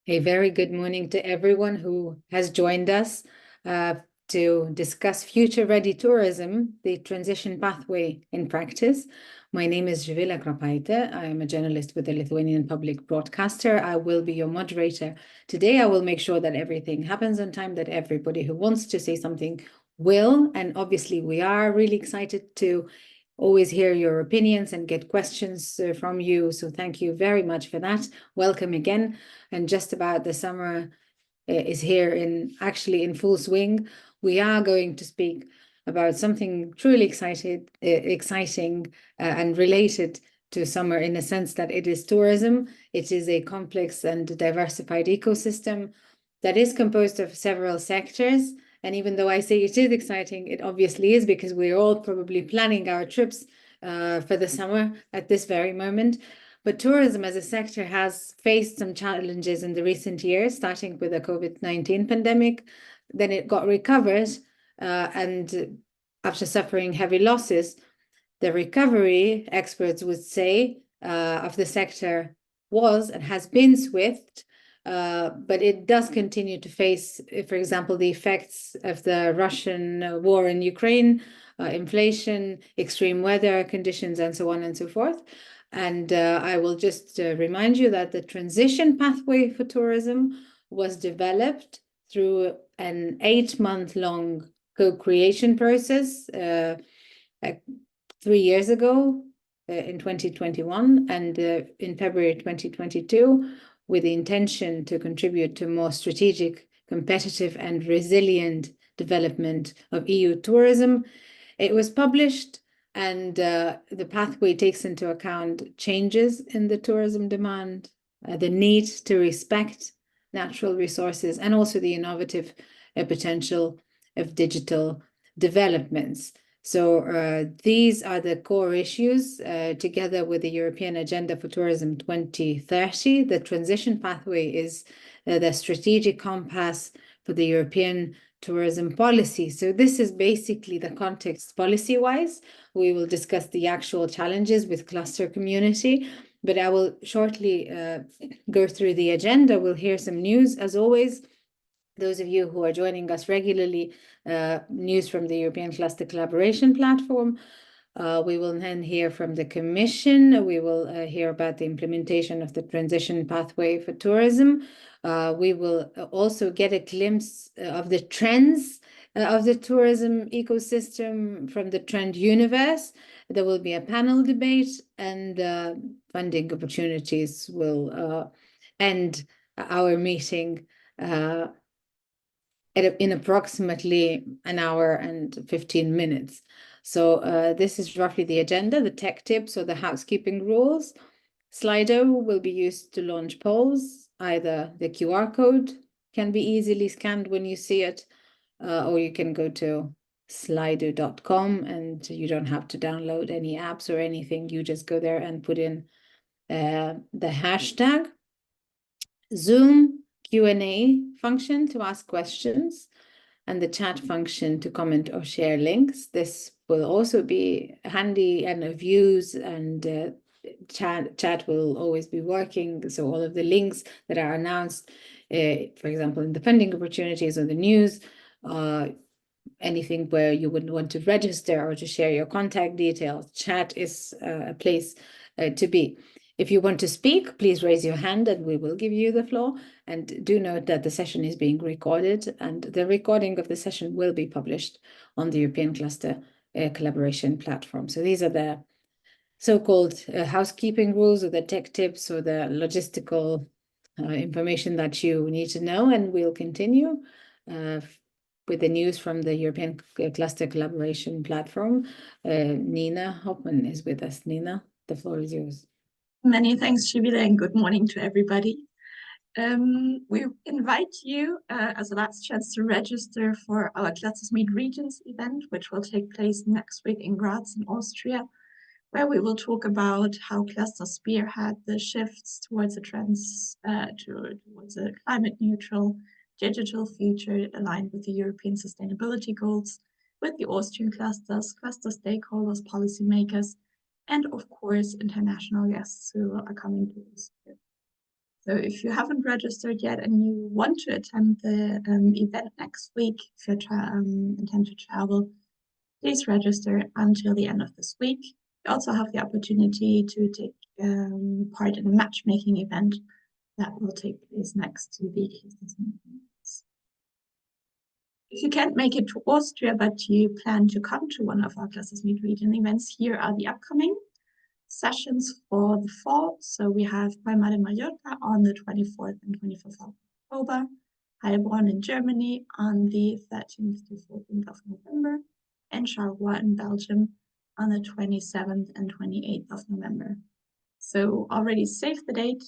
A very good morning to everyone who has joined us to discuss future-ready tourism, the transition pathway in practice. My name is Živile Krapaitė. I am a journalist with the Lithuanian Public Broadcaster. I will be your moderator today. I will make sure that everything happens on time, that everybody who wants to say something will. And obviously, we are really excited to always hear your opinions and get questions from you. So thank you very much for that. Welcome again. And just about the summer is here actually in full swing. We are going to speak about something truly exciting and related to summer in a sense that it is tourism. It is a complex and diversified ecosystem that is composed of several sectors. And even though I say it is exciting, it obviously is, because we're all probably planning our trips for the summer at this very moment. But tourism as a sector has faced some challenges in the recent years, starting with the COVID-19 pandemic. Then it got recovered, and after suffering heavy losses, the recovery, experts would say, of the sector was and has been swift. But it does continue to face, for example, the effects of the Russian war in Ukraine, inflation, extreme weather conditions, and so on and so forth. And I will just remind you that the transition pathway for tourism was developed through an 8-month-long co-creation process 3 years ago in 2021 and in February 2022, with the intention to contribute to more strategic, competitive, and resilient development of EU tourism. It was published, and the pathway takes into account changes in the tourism demand, the need to respect natural resources, and also the innovative potential of digital developments. So these are the core issues, together with the European Agenda for Tourism 2030. The transition pathway is the strategic compass for the European tourism policy. So this is basically the context policy-wise. We will discuss the actual challenges with cluster community, but I will shortly go through the agenda. We'll hear some news, as always. Those of you who are joining us regularly, news from the European Cluster Collaboration Platform. We will then hear from the Commission. We will hear about the implementation of the transition pathway for tourism. We will also get a glimpse of the trends of the tourism ecosystem from the Trend Universe. There will be a panel debate, and funding opportunities will end our meeting in approximately an hour and 15 minutes. So this is roughly the agenda, the tech tips or the housekeeping rules. Slido will be used to launch polls. Either the QR code can be easily scanned when you see it, or you can go to slido.com, and you don't have to download any apps or anything. You just go there and put in the hashtag. Zoom Q&A function to ask questions, and the chat function to comment or share links. This will also be handy and of use, and chat will always be working. So all of the links that are announced, for example, in the funding opportunities or the news, anything where you would want to register or to share your contact details, chat is a place to be. If you want to speak, please raise your hand and we will give you the floor. And do note that the session is being recorded, and the recording of the session will be published on the European Cluster Collaboration Platform. So these are the so-called housekeeping rules, or the tech tips, or the logistical information that you need to know. And we'll continue with the news from the European Cluster Collaboration Platform. Nina Hoffman is with us. Nina, the floor is yours. Many thanks, Živile, and good morning to everybody. We invite you as a last chance to register for our Clusters Meet Regions event, which will take place next week in Graz in Austria, where we will talk about how clusters spearhead the shifts towards the trends towards a climate neutral digital future aligned with the European sustainability goals, with the Austrian clusters, cluster stakeholders, policymakers, and of course international guests who are coming to this. So if you haven't registered yet and you want to attend the event next week, if you intend to travel, please register until the end of this week. You also have the opportunity to take part in a matchmaking event that will take place next week. If you can't make it to Austria, but you plan to come to one of our Clusters Meet Region events, here are the upcoming sessions for the fall. So we have Palma de Mallorca on the 24th and 25th of October, Heilbronn in Germany on the 13th to 14th of November, and Charleroi in Belgium on the 27th and 28th of November. So already save the date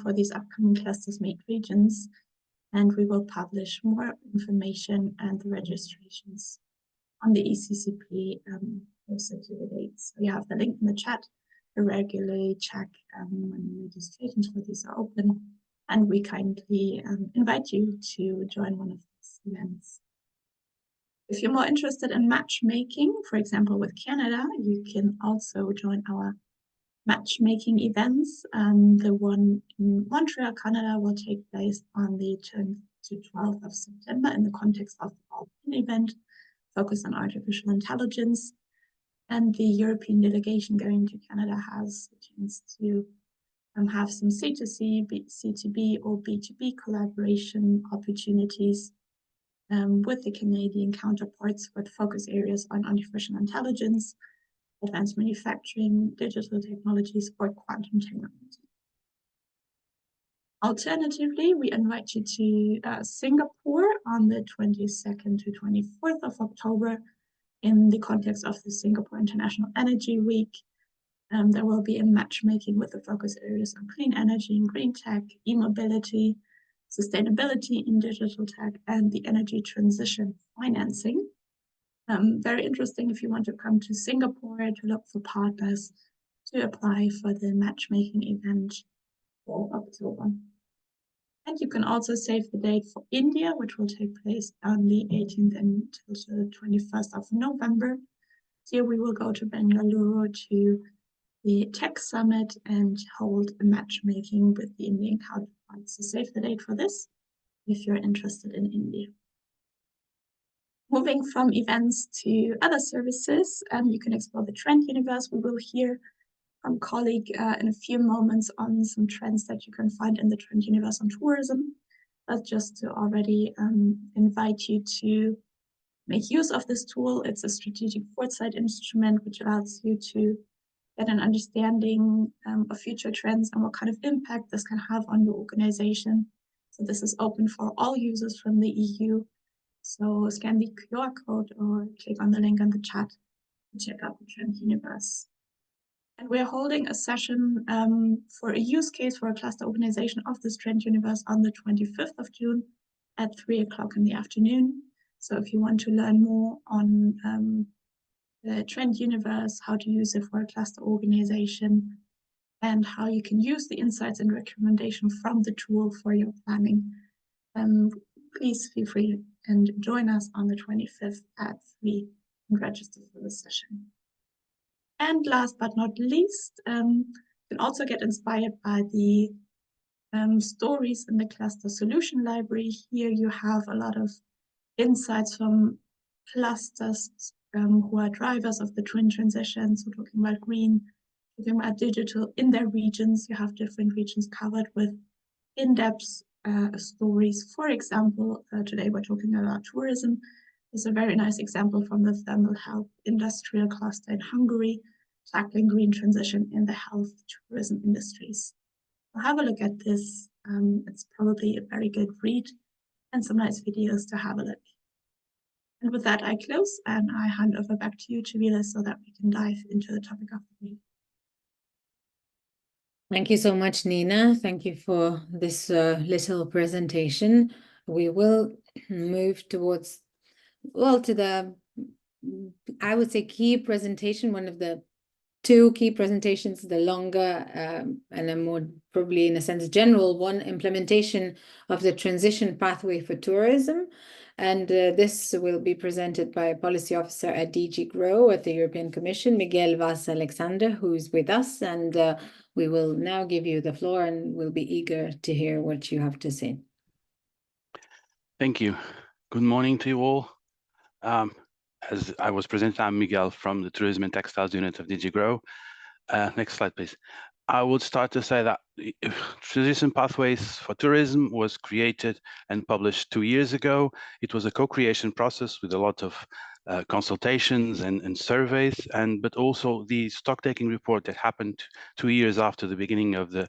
for these upcoming Clusters Meet Regions, and we will publish more information and the registrations on the ECCP closer to the dates. So you have the link in the chat to regularly check when registrations for these are open, and we kindly invite you to join one of these events. If you're more interested in matchmaking, for example, with Canada, you can also join our matchmaking events. The one in Montreal, Canada will take place on the 10th to 12th of September in the context of the Open event focused on artificial intelligence. And the European delegation going to Canada has a chance to have some C2C, C2B or B2B collaboration opportunities with the Canadian counterparts with focus areas on artificial intelligence, advanced manufacturing, digital technologies, or quantum technology. Alternatively, we invite you to Singapore on the 22nd to 24th of October in the context of the Singapore International Energy Week. There will be a matchmaking with the focus areas on clean energy and green tech, e-mobility, sustainability in digital tech, and the energy transition financing. Very interesting if you want to come to Singapore to look for partners to apply for the matchmaking event for October. And you can also save the date for India, which will take place on the 18th until the 21st of November. Here we will go to Bangalore to the Tech Summit and hold a matchmaking with the Indian counterparts. So save the date for this if you're interested in India. Moving from events to other services, you can explore the trend universe. We will hear from colleague in a few moments on some trends that you can find in the trend universe on tourism. But just to already invite you to make use of this tool. It's a strategic foresight instrument which allows you to get an understanding of future trends and what kind of impact this can have on your organization. So this is open for all users from the EU. So scan the QR code or click on the link in the chat to check out the Trend Universe. And we're holding a session for a use case for a cluster organization of this Trend Universe on the 25th of June at 3 o'clock in the afternoon. So if you want to learn more on the Trend Universe, how to use it for a cluster organization, and how you can use the insights and recommendation from the tool for your planning, please feel free and join us on the 25th at 3 and register for the session. And last but not least, you can also get inspired by the stories in the Cluster Solution Library. Here you have a lot of insights from clusters who are drivers of the twin transition. So talking about green, talking about digital in their regions. You have different regions covered with in-depth stories. For example, today we're talking about tourism. There's a very nice example from the thermal health industrial cluster in Hungary, tackling green transition in the health tourism industries. So have a look at this. It's probably a very good read and some nice videos to have a look. And with that, I close and I hand over back to you, Chavila, so that we can dive into the topic of the day. Thank you so much, Nina. Thank you for this little presentation. We will move towards, well, to the, I would say, key presentation, one of the two key presentations, the longer and a more, probably in a sense, general one, implementation of the transition pathway for tourism. And this will be presented by a policy officer at DG GROW at the European Commission, Miguel Vaz Alexander, who's with us. And we will now give you the floor, and we'll be eager to hear what you have to say. Thank you. Good morning to you all. As I was presented, I'm Miguel from the Tourism and Textiles Unit of DG GROW. Next slide, please. I would start to say that Transition Pathways for Tourism was created and published 2 years ago. It was a co-creation process with a lot of consultations and surveys, but also the stock-taking report that happened 2 years after the beginning of the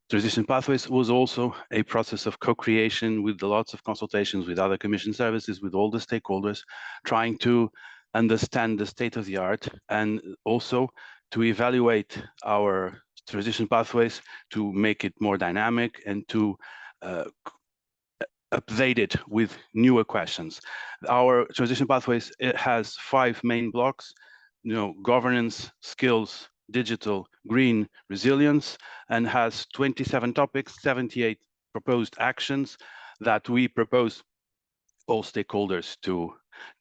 Transition Pathways was also a process of co-creation with lots of consultations with other commission services, with all the stakeholders, trying to understand the state of the art and also to evaluate our transition pathways to make it more dynamic and to update it with newer questions. Our transition pathways, it has 5 main blocks, governance, skills, digital, green, resilience, and has 27 topics, 78 proposed actions that we propose all stakeholders to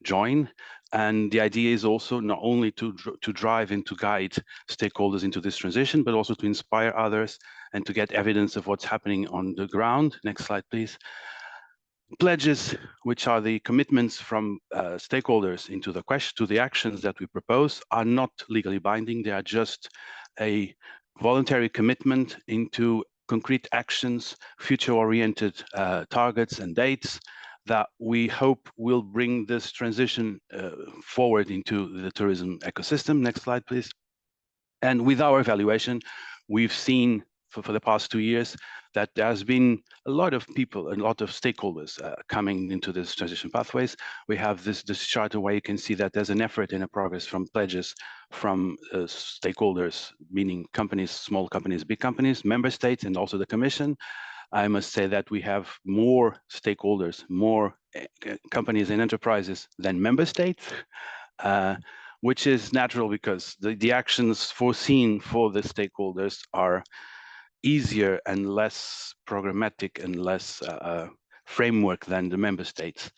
join. And the idea is also not only to drive and to guide stakeholders into this transition, but also to inspire others and to get evidence of what's happening on the ground. Next slide, please. Pledges, which are the commitments from stakeholders into the actions that we propose, are not legally binding. They are just a voluntary commitment into concrete actions, future-oriented targets and dates that we hope will bring this transition forward into the tourism ecosystem. Next slide, please. And with our evaluation, we've seen for the past 2 years that there's been a lot of people, a lot of stakeholders coming into this transition pathways. We have this chart where you can see that there's an effort and a progress from pledges from stakeholders, meaning companies, small companies, big companies, member states, and also the Commission. I must say that we have more stakeholders, more companies and enterprises than member states, which is natural because the actions foreseen for the stakeholders are easier and less programmatic and less framework than the member states.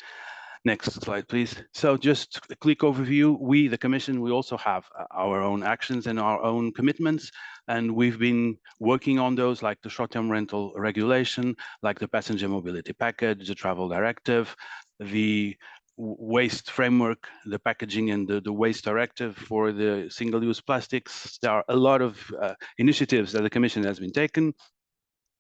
Next slide, please. So just a quick overview. We, the Commission, we also have our own actions and our own commitments, and we've been working on those, like the short-term rental regulation, like the passenger mobility package, the travel directive, the waste framework, the packaging and the waste directive for the single-use plastics. There are a lot of initiatives that the Commission has been taken.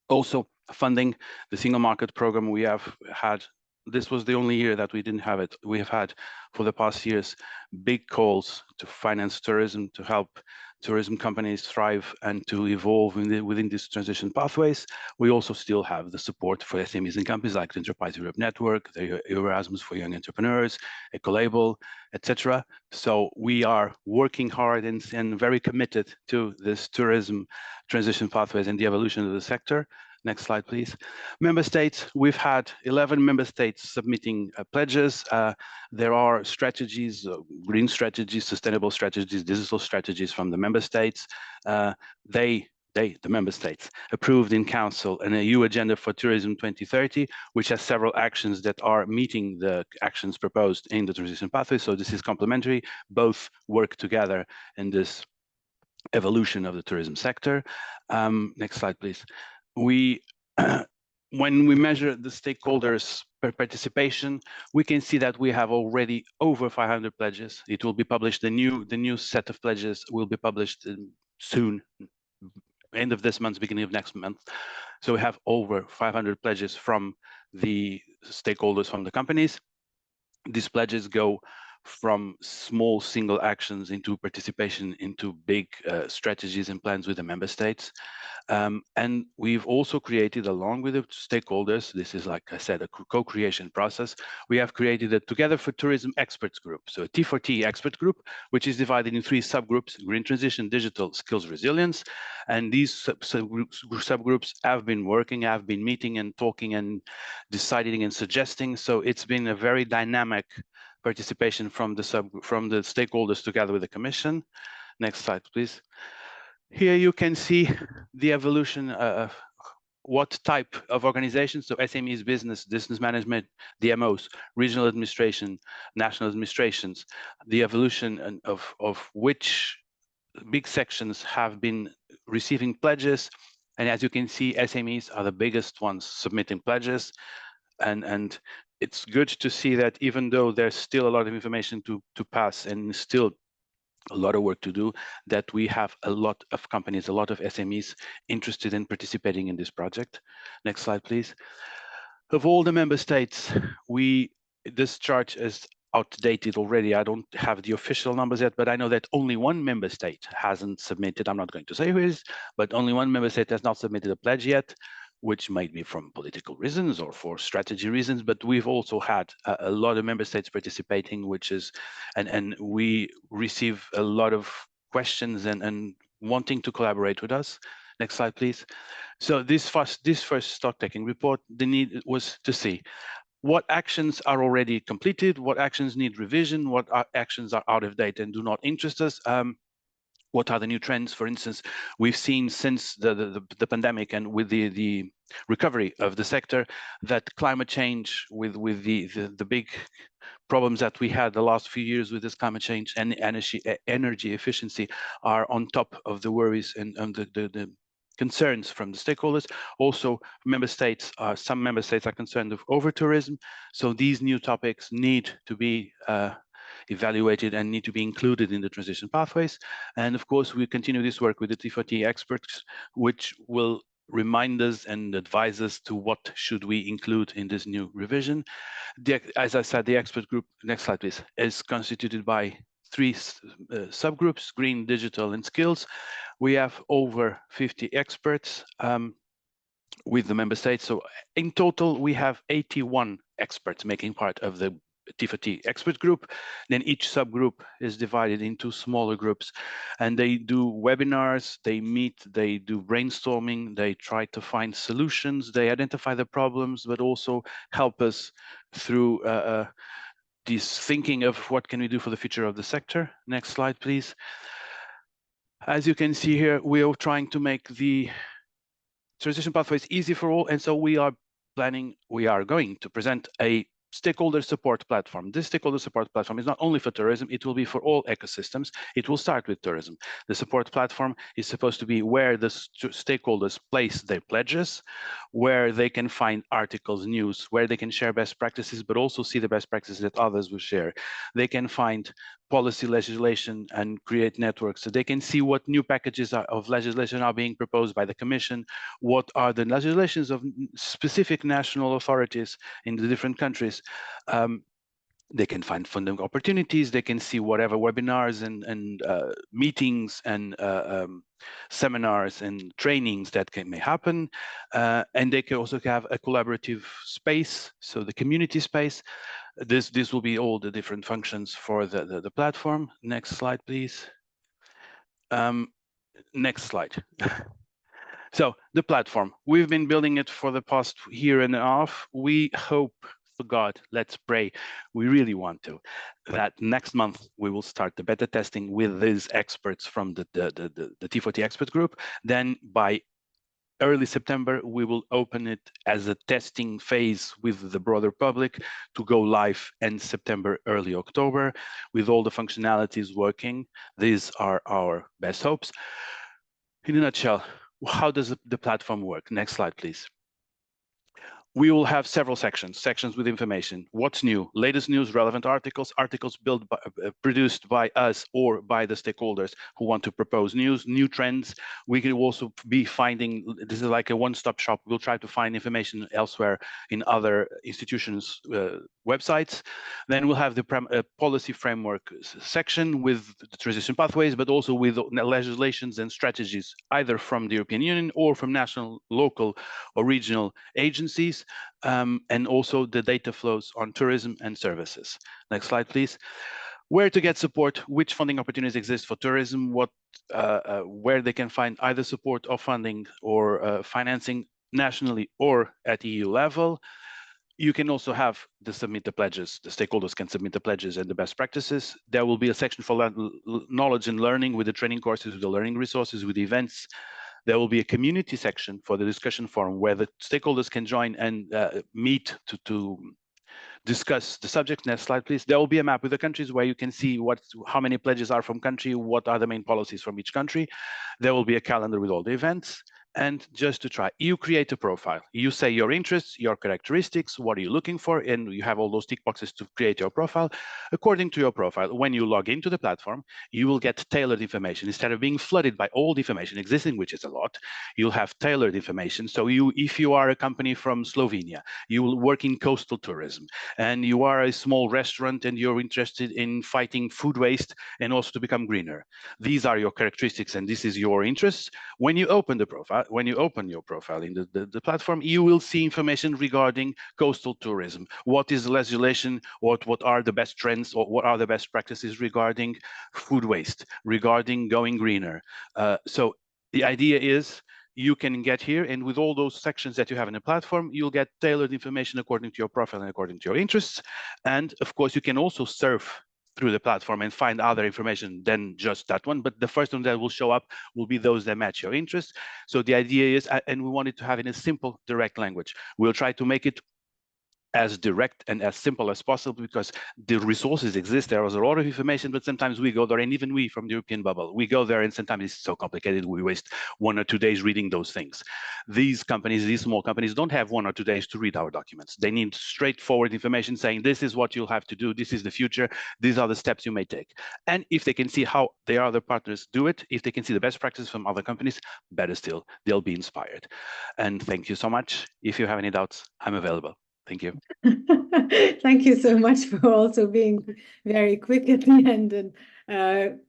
Also funding the single market program we have had. This was the only year that we didn't have it. We have had for the past years big calls to finance tourism, to help tourism companies thrive and to evolve within these transition pathways. We also still have the support for SMEs and companies like the Enterprise Europe Network, the Erasmus for Young Entrepreneurs, Ecolabel, etc. So we are working hard and very committed to this tourism transition pathways and the evolution of the sector. Next slide, please. Member states, we've had 11 member states submitting pledges. There are strategies, green strategies, sustainable strategies, digital strategies from the member states. The member states, approved in Council an EU Agenda for Tourism 2030, which has several actions that are meeting the actions proposed in the transition pathway. So this is complementary. Both work together in this evolution of the tourism sector. Next slide, please. When we measure the stakeholders per participation, we can see that we have already over 500 pledges. It will be published, the new set of pledges will be published soon, end of this month, beginning of next month. So we have over 500 pledges from the stakeholders, from the companies. These pledges go from small single actions into participation into big strategies and plans with the member states. And we've also created, along with the stakeholders, this is, like I said, a co-creation process. We have created a Together for Tourism Experts Group, so a T4T expert group, which is divided in 3 subgroups: green transition, digital, skills, resilience. And these subgroups have been working, have been meeting and talking and deciding and suggesting. So it's been a very dynamic participation from the stakeholders together with the Commission. Next slide, please. Here you can see the evolution what type of organizations, so SMEs, business management, DMOs, regional administration, national administrations, the evolution of which big sections have been receiving pledges. And as you can see, SMEs are the biggest ones submitting pledges. And it's good to see that even though there's still a lot of information to pass and still a lot of work to do, that we have a lot of companies, a lot of SMEs interested in participating in this project. Next slide, please. Of all the member states, this chart is outdated already. I don't have the official numbers yet, but I know that only one member state hasn't submitted. I'm not going to say who it is, but only one member state has not submitted a pledge yet, which might be from political reasons or for strategy reasons. But we've also had a lot of member states participating, which is, and we receive a lot of questions and wanting to collaborate with us. Next slide, please. So this first stock taking report, the need was to see what actions are already completed, what actions need revision, what actions are out of date and do not interest us. What are the new trends? For instance, we've seen since the pandemic and with the recovery of the sector that climate change, with the big problems that we had the last few years with this climate change and energy efficiency, are on top of the worries and the concerns from the stakeholders. Also, some member states are concerned of over-tourism. So these new topics need to be evaluated and need to be included in the transition pathways. And of course, we continue this work with the T40 experts, which will remind us and advise us to what should we include in this new revision. As I said, the expert group, next slide please, is constituted by 3 subgroups: green, digital, and skills. We have over 50 experts with the member states. So in total, we have 81 experts making part of the T40 expert group. Then each subgroup is divided into smaller groups, and they do webinars, they meet, they do brainstorming, they try to find solutions, they identify the problems, but also help us through this thinking of what can we do for the future of the sector. Next slide, please. As you can see here, we are trying to make the transition pathways easy for all, and so we are going to present a stakeholder support platform. This stakeholder support platform is not only for tourism, it will be for all ecosystems. It will start with tourism. The support platform is supposed to be where the stakeholders place their pledges, where they can find articles, news, where they can share best practices, but also see the best practices that others will share. They can find policy legislation and create networks, so they can see what new packages of legislation are being proposed by the Commission, what are the legislations of specific national authorities in the different countries. They can find funding opportunities, they can see whatever webinars and meetings and seminars and trainings that may happen. And they can also have a collaborative space, so the community space. This will be all the different functions for the platform. Next slide, please. Next slide. So the platform, we've been building it for the past year and a half. We hope, for God, let's pray, we really want to, that next month we will start the beta testing with these experts from the T40 expert group. Then by early September, we will open it as a testing phase with the broader public to go live in September, early October, with all the functionalities working. These are our best hopes. In a nutshell, how does the platform work? Next slide, please. We will have several sections with information. What's new? Latest news, relevant articles produced by us or by the stakeholders who want to propose news, new trends. We can also be finding, this is like a one-stop shop. We'll try to find information elsewhere in other institutions' websites. Then we'll have the policy framework section with the transition pathways, but also with legislations and strategies, either from the European Union or from national, local, or regional agencies, and also the data flows on tourism and services. Next slide, please. Where to get support, which funding opportunities exist for tourism, where they can find either support or funding or financing nationally or at EU level. You can also have submit the pledges. The stakeholders can submit the pledges and the best practices. There will be a section for knowledge and learning with the training courses, with the learning resources, with events, There will be a community section for the discussion forum where the stakeholders can join and meet to discuss the subject. Next slide, please. There will be a map with the countries where you can see how many pledges are from country, what are the main policies from each country. There will be a calendar with all the events. And just to try, you create a profile. You say your interests, your characteristics, what are you looking for, and you have all those tick boxes to create your profile. According to your profile, when you log into the platform, you will get tailored information. Instead of being flooded by old information existing, which is a lot, you'll have tailored information. So if you are a company from Slovenia, you will work in coastal tourism, and you are a small restaurant and you're interested in fighting food waste and also to become greener. These are your characteristics and this is your interests. When you open the profile, when you open your profile in the platform, you will see information regarding coastal tourism. What is the legislation? What are the best trends, or what are the best practices regarding food waste, regarding going greener? So the idea is you can get here, and with all those sections that you have in the platform, you'll get tailored information according to your profile and according to your interests. And of course, you can also surf through the platform and find other information than just that one. But the first one that will show up will be those that match your interests. So the idea is, and we wanted to have it in a simple, direct language. We'll try to make it as direct and as simple as possible, because the resources exist. There is a lot of information, but sometimes we go there, and even we from the European bubble, we go there and sometimes it's so complicated, we waste 1 or 2 days reading those things. These companies, these small companies, don't have 1 or 2 days to read our documents. They need straightforward information saying, this is what you'll have to do, this is the future, these are the steps you may take. And if they can see how their other partners do it, if they can see the best practices from other companies, better still, they'll be inspired. And thank you so much. If you have any doubts, I'm available. Thank you. Thank you so much for also being very quick at the end and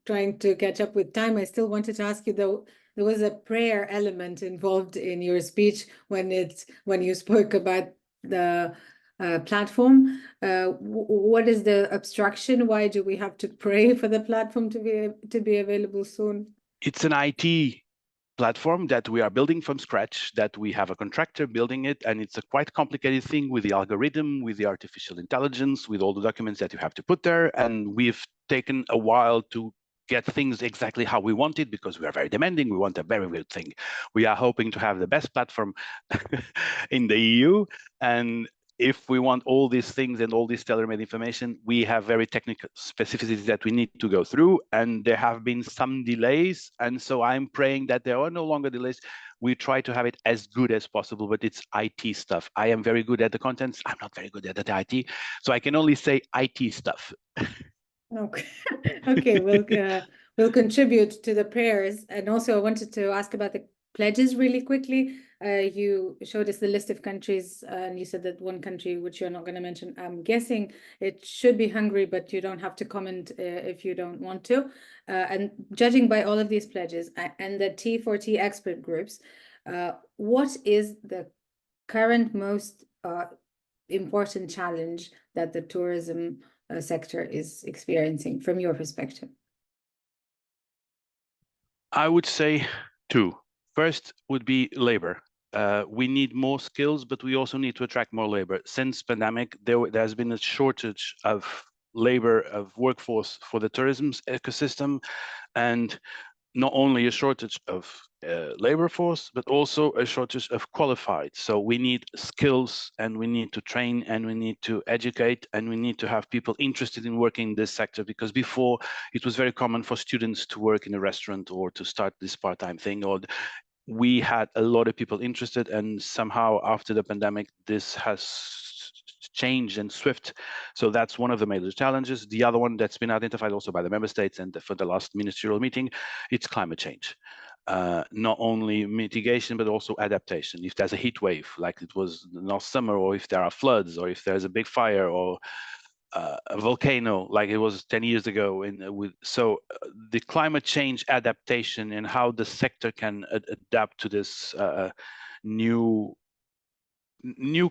trying to catch up with time. I still wanted to ask you, though, there was a prayer element involved in your speech when you spoke about the platform. What is the obstruction? Why do we have to pray for the platform to be available soon? It's an IT platform that we are building from scratch, that we have a contractor building it, and it's a quite complicated thing with the algorithm, with the artificial intelligence, with all the documents that you have to put there. And we've taken a while to get things exactly how we want it, because we are very demanding. We want a very good thing. We are hoping to have the best platform in the EU, and if we want all these things and all this tailor-made information, we have very technical specificities that we need to go through, and there have been some delays. And so I'm praying that there are no longer delays. We try to have it as good as possible, but it's IT stuff. I am very good at the contents. I'm not very good at the IT. So I can only say IT stuff. Okay, okay, we'll contribute to the prayers. And also I wanted to ask about the pledges really quickly. You showed us the list of countries, and you said that one country, which you're not going to mention, I'm guessing it should be Hungary, but you don't have to comment if you don't want to. And judging by all of these pledges and the T4T expert groups, what is the current most important challenge that the tourism sector is experiencing from your perspective? I would say 2. First would be labor. We need more skills, but we also need to attract more labor. Since pandemic, there has been a shortage of labor, of workforce for the tourism ecosystem, and not only a shortage of labor force, but also a shortage of qualified. So we need skills, and we need to train, and we need to educate, and we need to have people interested in working in this sector, because before it was very common for students to work in a restaurant or to start this part-time thing, or we had a lot of people interested, and somehow after the pandemic, this has changed and swift. So that's one of the major challenges. The other one that's been identified also by the member states and for the last ministerial meeting, it's climate change. Not only mitigation, but also adaptation. If there's a heat wave, like it was last summer, or if there are floods, or if there's a big fire, or a volcano, like it was 10 years ago. The climate change adaptation and how the sector can adapt to this new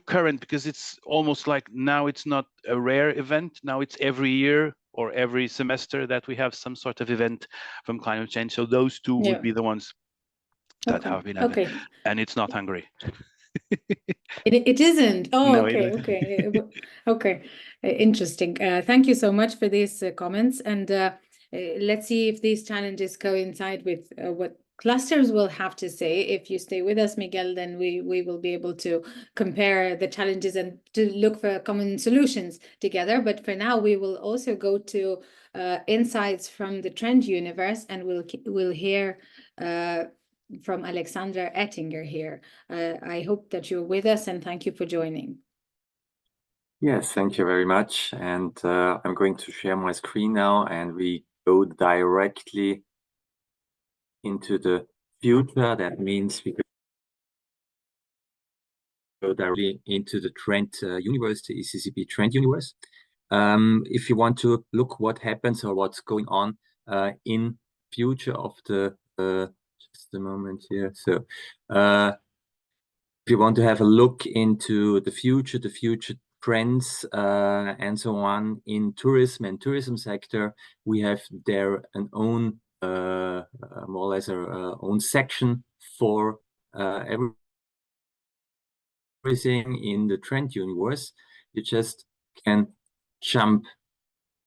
current, because it's almost like now it's not a rare event. Now it's every year or every semester that we have some sort of event from climate change. So those two would be the ones that have been added. Okay. And it's not Hungary. It isn't. Oh, No, okay, okay, okay. Interesting. Thank you so much for these comments. And let's see if these challenges coincide with what clusters will have to say. If you stay with us, Miguel, then we will be able to compare the challenges and to look for common solutions together. But for now, we will also go to insights from the trend universe, and we'll hear from Alexandra Ettinger here. I hope that you're with us, and thank you for joining. Yes, thank you very much. And I'm going to share my screen now, and we go directly into the future. That means we go directly into the trend universe, the ECCP trend universe. If you want to look what happens or what's going on in future of the just a moment here. So if you want to have a look into the future trends and so on in tourism and tourism sector, we have there an own more or less our own section for everything in the trend universe. You just can jump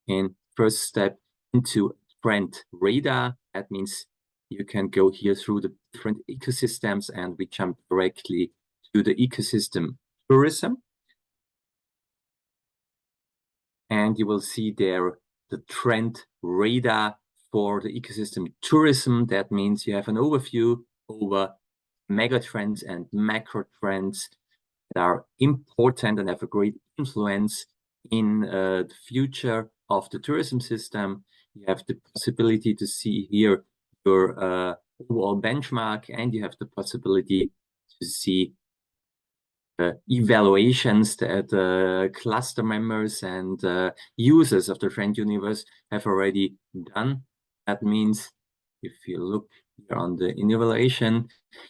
in first step into trend radar. That means you can go here through the different ecosystems, and we jump directly to the ecosystem tourism. And you will see there the trend radar for the ecosystem tourism. That means you have an overview over mega trends and macro trends that are important and have a great influence in the future of the tourism system. You have the possibility to see here your overall benchmark, and you have the possibility to see evaluations that cluster members and users of the trend universe have already done. That means if you look here on the evaluation,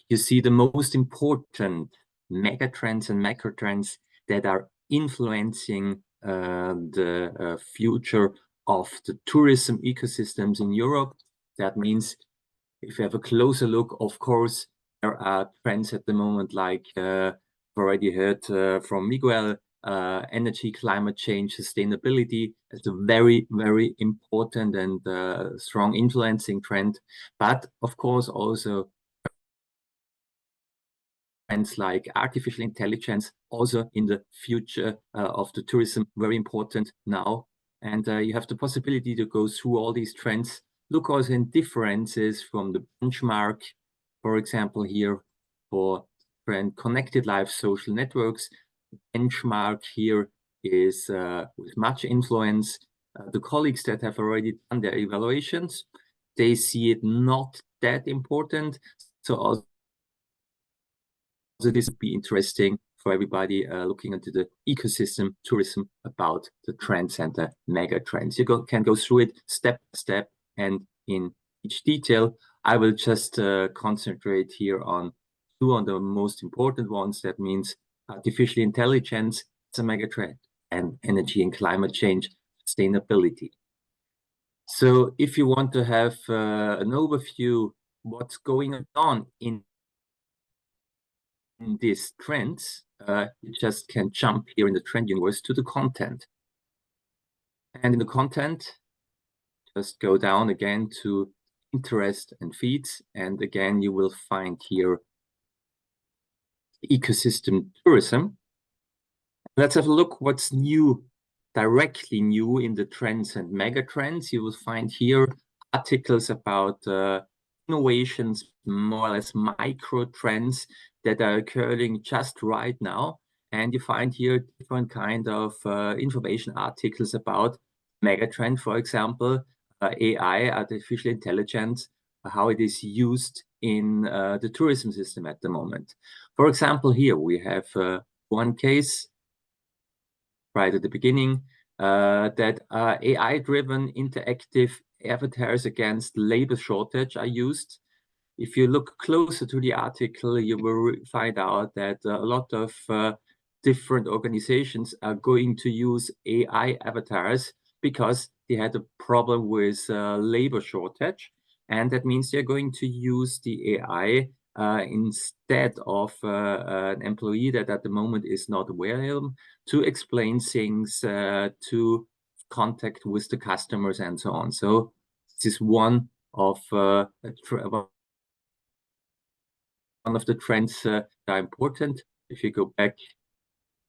you see the most important mega trends and macro trends that are influencing the future of the tourism ecosystems in Europe. That means if you have a closer look, of course, there are trends at the moment like already heard from Miguel, energy, climate change, sustainability is a very, very important and strong influencing trend. But of course, also trends like artificial intelligence, also in the future of the tourism, very important now. And you have the possibility to go through all these trends, look also in differences from the benchmark, for example, here for trend connected life social networks. Benchmark here is with much influence. The colleagues that have already done their evaluations, they see it not that important. So also this would be interesting for everybody looking into the ecosystem tourism about the trends and the mega trends. You can go through it step by step and in each detail. I will just concentrate here on two of the most important ones. That means artificial intelligence, it's a mega trend, and energy and climate change, sustainability. So if you want to have an overview what's going on in these trends, you just can jump here in the trend universe to the content. And in the content, just go down again to interest and feeds. And again, you will find here ecosystem tourism. Let's have a look what's new, directly new in the trends and mega trends. You will find here articles about innovations, more or less micro trends that are occurring just right now. And you find here different kind of information articles about megatrend, for example, AI, artificial intelligence, how it is used in the tourism system at the moment. For example, here we have one case right at the beginning that AI-driven interactive avatars against labor shortage are used. If you look closer to the article, you will find out that a lot of different organizations are going to use AI avatars because they had a problem with labor shortage. And that means they're going to use the AI instead of an employee that at the moment is not aware of, to explain things, to contact with the customers and so on. So this is one of one of the trends that are important. If you go back to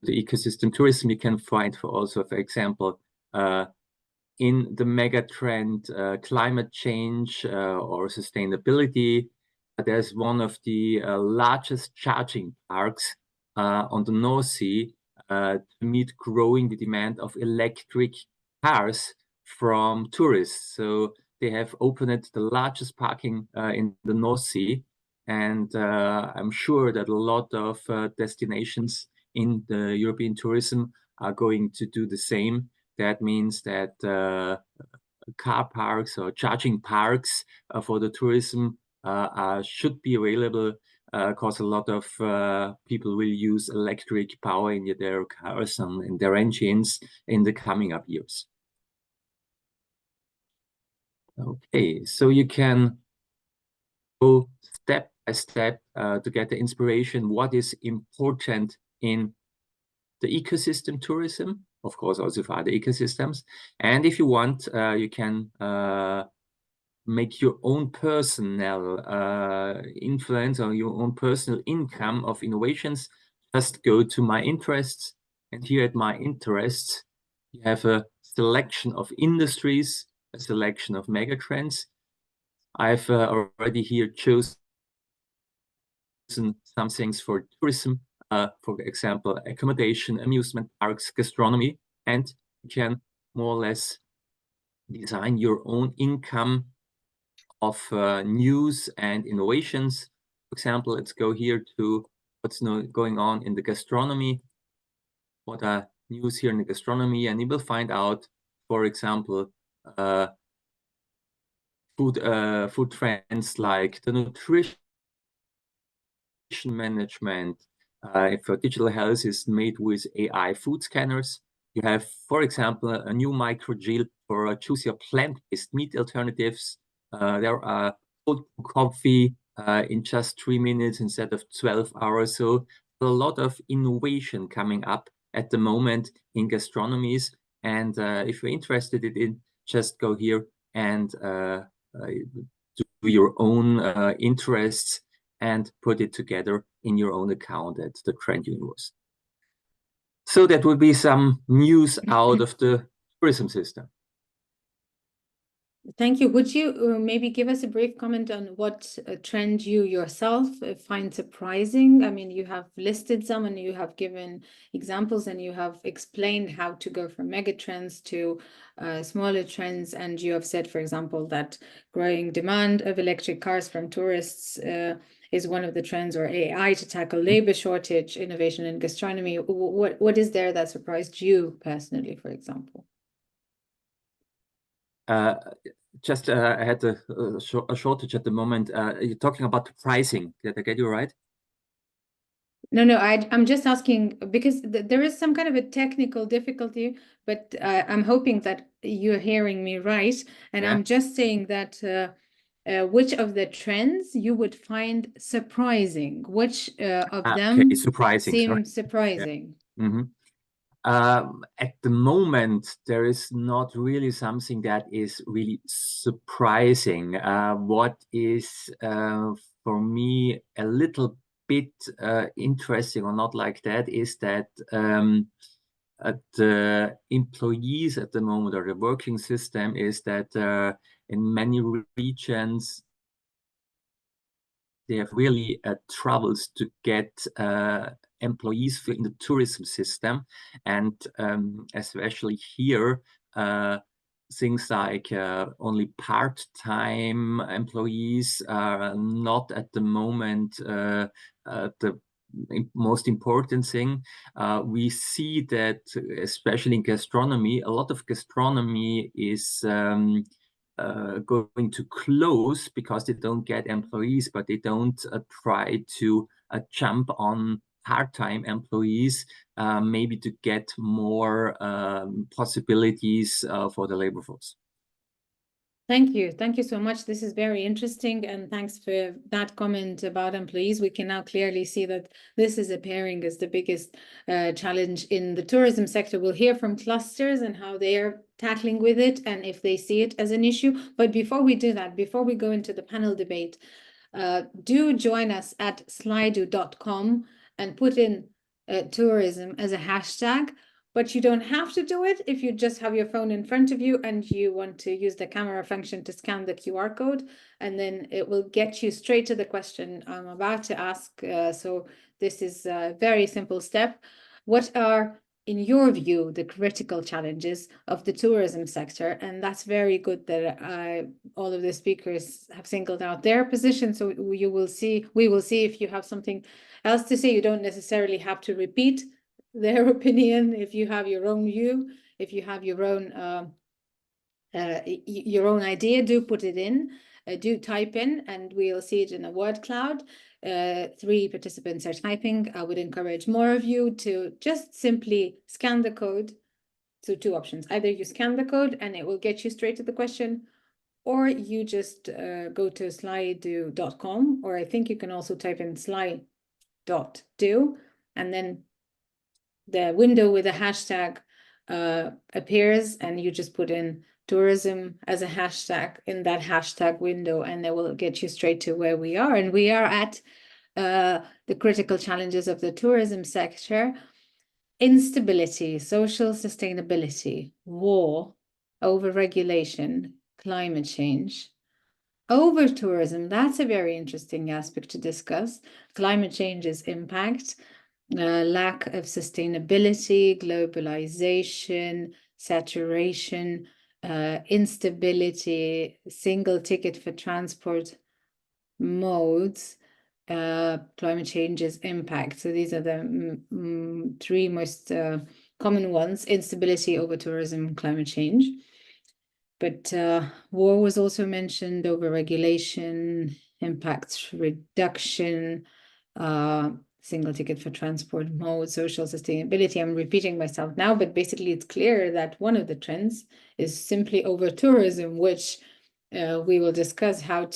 the ecosystem tourism, you can find also, for example, in the mega trend climate change or sustainability, there's one of the largest charging parks on the North Sea to meet growing the demand of electric cars from tourists. So they have opened the largest parking in the North Sea, and I'm sure that a lot of destinations in the European tourism are going to do the same. That means that car parks or charging parks for the tourism should be available because a lot of people will use electric power in their cars and in their engines in the coming up years. Okay, so you can go step by step to get the inspiration, what is important in the ecosystem tourism, of course, also for other ecosystems. And if you want, you can make your own personal influence or your own personal income of innovations. Just go to my interests. And here at my interests, you have a selection of industries, a selection of megatrends. I've already here chosen some things for tourism, for example, accommodation, amusement parks, gastronomy, and you can more or less design your own income of news and innovations. For example, let's go here to what's going on in the gastronomy. What are news here in the gastronomy? And you will find out, for example, food trends like the nutrition management. If digital health is made with AI food scanners, you have, for example, a new microgel for choose your plant-based meat alternatives. There are cold coffee in just 3 minutes instead of 12 hours. So a lot of innovation coming up at the moment in gastronomies. And if you're interested in it, just go here and do your own interests and put it together in your own account at the Trend Universe. So that would be some news out of the tourism system. Thank you. Would you maybe give us a brief comment on what trend you yourself find surprising? I mean, you have listed some and you have given examples and you have explained how to go from mega trends to smaller trends. And you have said, for example, that growing demand of electric cars from tourists is one of the trends, or AI to tackle labor shortage, innovation in gastronomy. What is there that surprised you personally, for example? I had a shortage at the moment. You're talking about the pricing. Did I get you right? No, I'm just asking because there is some kind of a technical difficulty, but I'm hoping that you're hearing me right. And Yeah. I'm just saying that which of the trends you would find surprising? Which of them Okay, surprising. seem Sorry. surprising? Yeah. Mm-hmm. At the moment, there is not really something that is really surprising. What is for me a little bit interesting or not like that is that the employees at the moment, or the working system, is that in many regions they have really troubles to get employees in the tourism system, and especially here, things like only part-time employees are not at the moment the most important thing. We see that, especially in gastronomy, a lot of gastronomy is going to close because they don't get employees, but they don't try to jump on part-time employees, maybe to get more possibilities for the labor force. Thank you. Thank you so much. This is very interesting. And thanks for that comment about employees. We can now clearly see that this is appearing as the biggest challenge in the tourism sector. We'll hear from clusters and how they are tackling with it and if they see it as an issue. But before we do that, before we go into the panel debate, do join us at slido.com and put in tourism as a hashtag. But you don't have to do it if you just have your phone in front of you and you want to use the camera function to scan the QR code, and then it will get you straight to the question I'm about to ask. So this is a very simple step. What are, in your view, the critical challenges of the tourism sector? And that's very good that all of the speakers have singled out their position. So we will see if you have something else to say. You don't necessarily have to repeat their opinion. If you have your own view, if you have your own idea, do put it in, do type in, and we'll see it in a word cloud. 3 participants are typing. I would encourage more of you to just simply scan the code. So 2 options: either you scan the code and it will get you straight to the question, or you just go to slido.com, or I think you can also type in sli.do, and then the window with a hashtag appears, and you just put in tourism as a hashtag in that hashtag window, and it will get you straight to where we are. And we are at the critical challenges of the tourism sector: instability, social sustainability, war, overregulation, climate change. Over tourism, that's a very interesting aspect to discuss. Climate change's impact, lack of sustainability, globalization, saturation, instability, single ticket for transport modes, climate change's impact. So these are the 3 most common ones: instability, over tourism, climate change. But war was also mentioned, overregulation, impact reduction, single ticket for transport mode, social sustainability. I'm repeating myself now, but basically it's clear that one of the trends is simply over tourism, which we will discuss how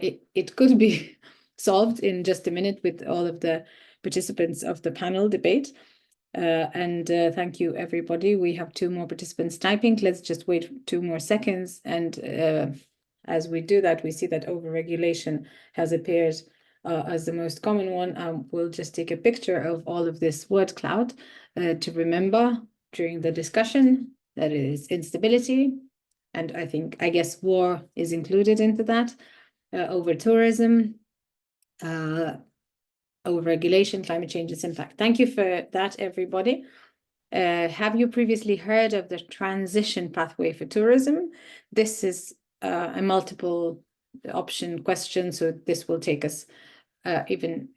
it could be solved in just a minute with all of the participants of the panel debate. Thank you, everybody. We have 2 more participants typing. Let's just wait 2 more seconds. And as we do that, we see that overregulation has appeared as the most common one. We'll just take a picture of all of this word cloud to remember during the discussion that it is instability. And I guess war is included into that. Over tourism, overregulation, climate change's impact. Thank you for that, everybody. Have you previously heard of the transition pathway for tourism? This is a multiple option question, so this will take us even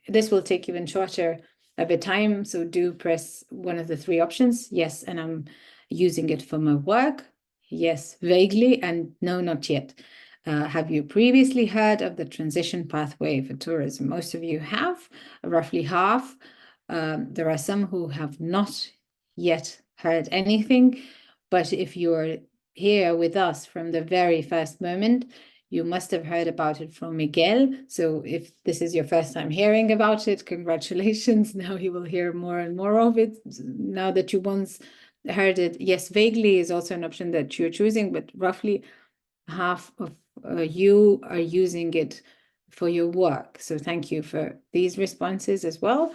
shorter of a time. So do press one of the 3 options. Yes, and I'm using it for my work. Yes, vaguely, and no, not yet. Have you previously heard of the transition pathway for tourism? Most of you have, roughly half. There are some who have not yet heard anything, but if you're here with us from the very first moment, you must have heard about it from Miguel. So if this is your first time hearing about it, congratulations. Now you will hear more and more of it. Now that you once heard it, yes, vaguely is also an option that you're choosing, but roughly half of you are using it for your work. So thank you for these responses as well.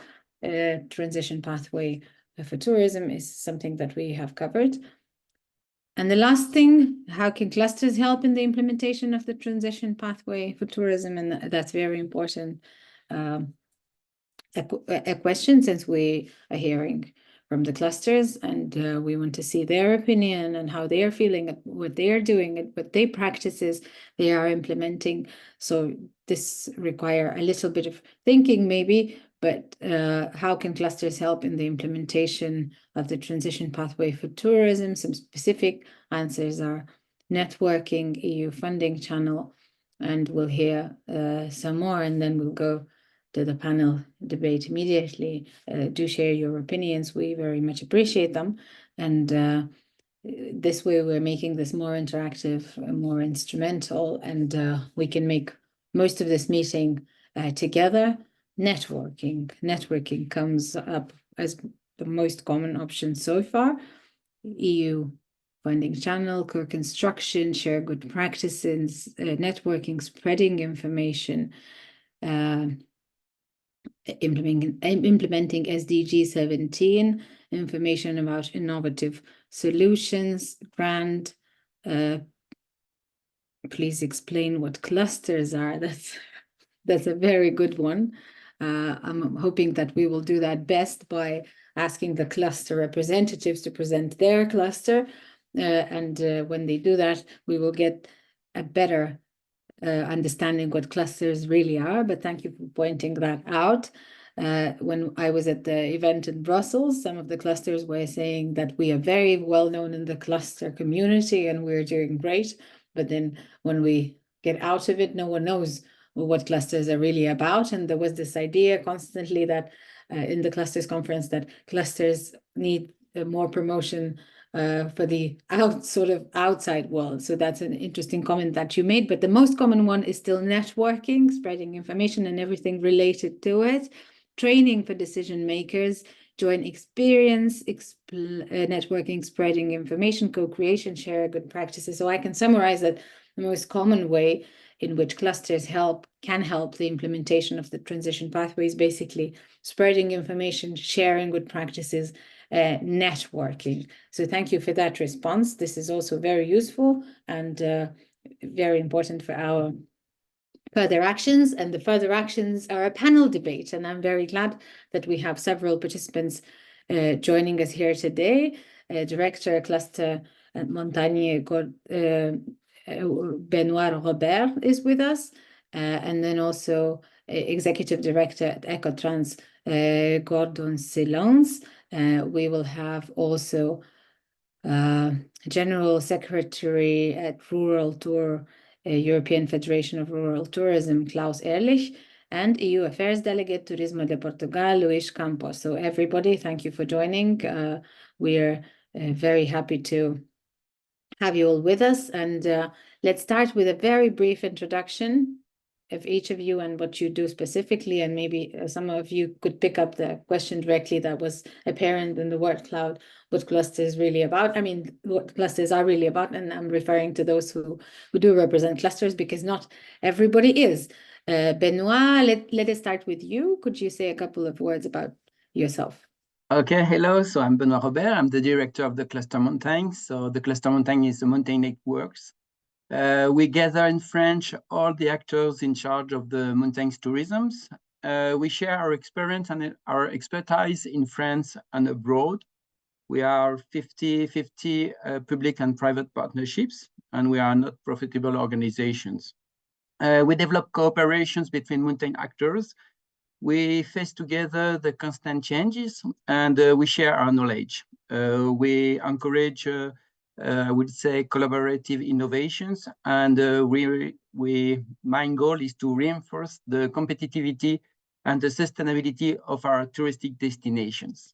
Transition pathway for tourism is something that we have covered. And the last thing, how can clusters help in the implementation of the transition pathway for tourism? And that's very important a question, since we are hearing from the clusters, and we want to see their opinion and how they are feeling, what they are doing, and what they practices they are implementing. So this require a little bit of thinking maybe, but how can clusters help in the implementation of the transition pathway for tourism? Some specific answers are networking, EU funding channel, and we'll hear some more, and then we'll go to the panel debate immediately. Do share your opinions. We very much appreciate them. And this way we're making this more interactive, more instrumental, and we can make most of this meeting together. Networking comes up as the most common option so far. EU finding channel, co-construction, share good practices, networking, spreading information, implementing SDG 17, information about innovative solutions, grant. Please explain what clusters are. That's a very good one. I'm hoping that we will do that best by asking the cluster representatives to present their cluster. And when they do that, we will get a better understanding what clusters really are. But thank you for pointing that out. When I was at the event in Brussels, some of the clusters were saying that we are very well known in the cluster community and we're doing great. But then when we get out of it, no one knows what clusters are really about. And there was this idea constantly that in the clusters conference that clusters need more promotion for the outside world. So that's an interesting comment that you made. But the most common one is still networking, spreading information and everything related to it, training for decision makers, joint experience, networking, spreading information, co-creation, share good practices. So I can summarize that the most common way in which clusters can help the implementation of the transition pathways, basically spreading information, sharing good practices, networking. So thank you for that response. This is also very useful and very important for our further actions. And the further actions are a panel debate. And I'm very glad that we have several participants joining us here today. Director Cluster at Montagne Benoit Robert is with us, and then also Executive Director at Ecotrans, Gordon Silence. We will have also General Secretary at Rural Tour, European Federation of Rural Tourism, Klaus Ehrlich, and EU Affairs Delegate Turismo de Portugal, Luis Campos. So everybody, thank you for joining. We're very happy to have you all with us. And let's start with a very brief introduction of each of you and what you do specifically. And maybe some of you could pick up the question directly that was apparent in the word cloud, what cluster is really about. I mean, what clusters are really about. And I'm referring to those who do represent clusters because not everybody is. Benoit, let us start with you. Could you say a couple of words about yourself? Okay, hello. So I'm Benoit Robert. I'm the director of the Cluster Montagne. So the Cluster Montagne is the mountain networks. We gather in French all the actors in charge of the mountains tourism. We share our experience and our expertise in France and abroad. We are 50-50 public and private partnerships, and we are not profitable organizations. We develop cooperations between mountain actors. We face together the constant changes and we share our knowledge. We encourage, I would say, collaborative innovations, and my goal is to reinforce the competitivity and the sustainability of our touristic destinations.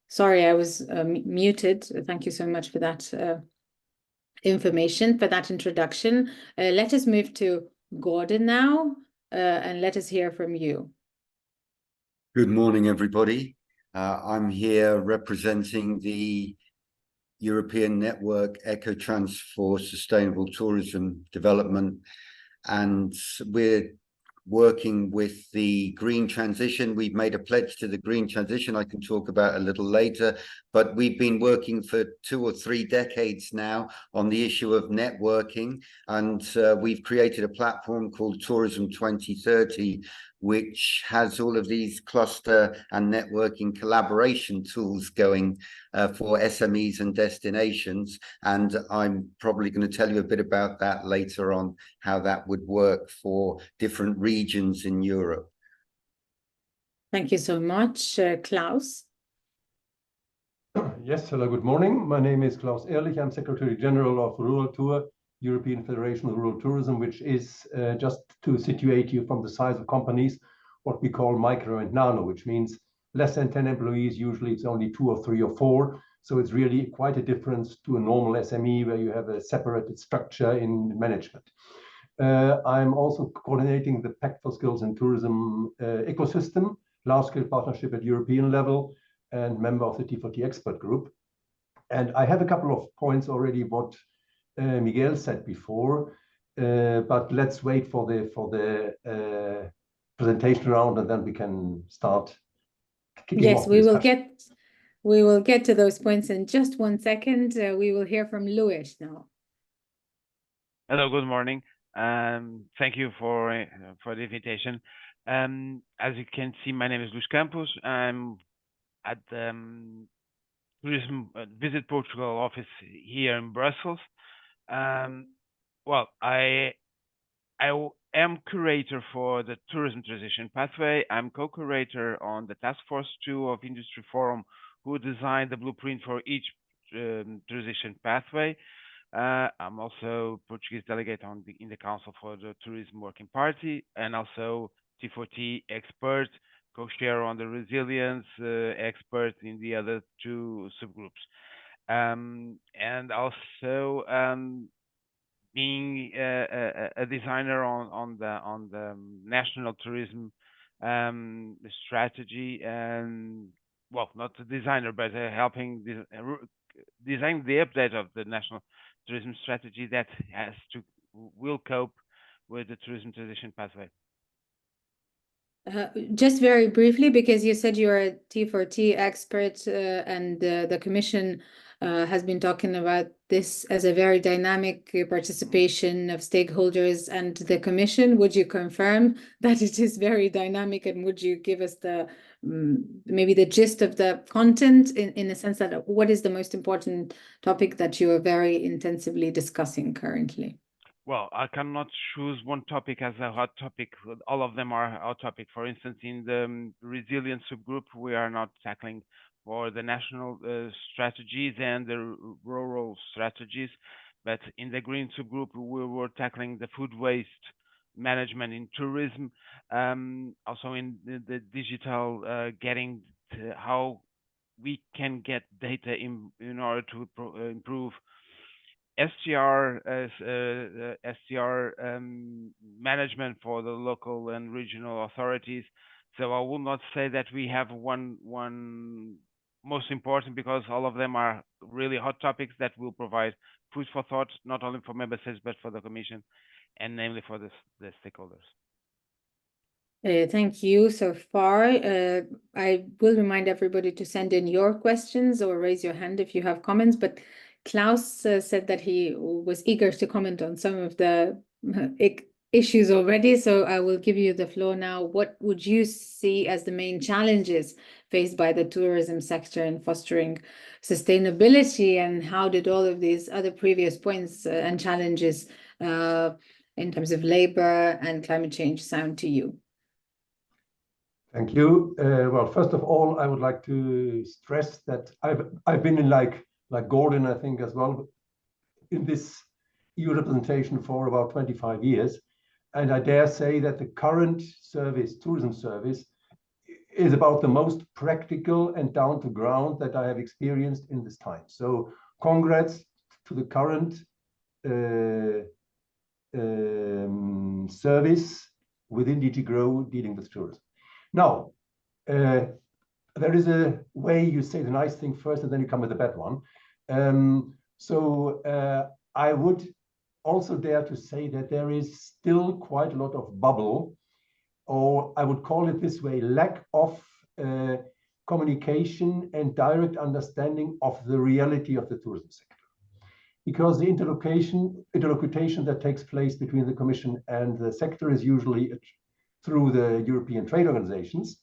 Sorry, I was muted. Thank you so much for that information, for that introduction. Let us move to Gordon now, and let us hear from you. Good morning, everybody. I'm here representing the European Network Ecotrans for Sustainable Tourism Development, and we're working with the green transition. We've made a pledge to the green transition I can talk about a little later, but we've been working for 2 or 3 decades now on the issue of networking, and we've created a platform called Tourism 2030, which has all of these cluster and networking collaboration tools going for SMEs and destinations. And I'm probably going to tell you a bit about that later on, how that would work for different regions in Europe. Thank you so much. Klaus? Yes, hello, good morning. My name is Klaus Ehrlich. I'm Secretary General of Rural Tour, European Federation of Rural Tourism, which is, just to situate you from the size of companies, what we call micro and nano, which means less than 10 employees. Usually it's only 2 or 3 or 4. So it's really quite a difference to a normal SME where you have a separated structure in management. I'm also coordinating the Pact for Skills and Tourism ecosystem, large-scale partnership at European level and member of the T4T expert group. And I have a couple of points already what Miguel said before, but let's wait for the presentation round, and then we can start kicking Yes, off we discussion. we will get to those points in just 1 second. We will hear from Luis now. Hello, good morning. Thank you for the invitation. As you can see, my name is Luis Campos. I'm at the Tourism Visit Portugal office here in Brussels. Well, I am curator for the Tourism Transition Pathway. I'm co-curator on the Task Force 2 of Industry Forum, who designed the blueprint for each transition pathway. I'm also Portuguese delegate in the Council for the Tourism Working Party, and also T4T expert, co-chair on the resilience expert in the other 2 subgroups. And also being a designer on the national tourism strategy, and well, not a designer, but helping design the update of the national tourism strategy that will cope with the tourism transition pathway. Just very briefly, because you said you're a T4T expert, and the Commission has been talking about this as a very dynamic participation of stakeholders and the Commission. Would you confirm that it is very dynamic, and would you give us the maybe the gist of the content in the sense that what is the most important topic that you are very intensively discussing currently? Well, I cannot choose one topic as a hot topic. All of them are a hot topic. For instance, in the resilience subgroup, we are not tackling for the national strategies and the rural strategies, but in the green subgroup, we were tackling the food waste management in tourism. Also in the digital, getting to how we can get data in order to improve STR management for the local and regional authorities. So I will not say that we have one most important, because all of them are really hot topics that will provide food for thought, not only for member states, but for the Commission, and namely for the stakeholders. Thank you so far. I will remind everybody to send in your questions or raise your hand if you have comments, but Klaus said that he was eager to comment on some of the issues already, so I will give you the floor now. What would you see as the main challenges faced by the tourism sector in fostering sustainability, and how did all of these other previous points and challenges in terms of labor and climate change sound to you? Thank you. Well, first of all, I would like to stress that I've been in like Gordon, I think, as well, in this EU representation for about 25 years. And I dare say that the current service, tourism service, is about the most practical and down to ground that I have experienced in this time. So congrats to the current service within DG GROW dealing with tourism. Now, there is a way you say the nice thing first and then you come with the bad one. I would also dare to say that there is still quite a lot of bubble, or I would call it this way, lack of communication and direct understanding of the reality of the tourism sector. Because the interlocution that takes place between the Commission and the sector is usually through the European trade organizations,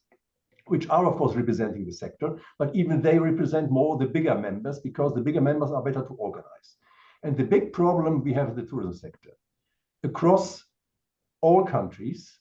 which are of course representing the sector, but even they represent more the bigger members, because the bigger members are better to organize. And the big problem we have in the tourism sector across all countries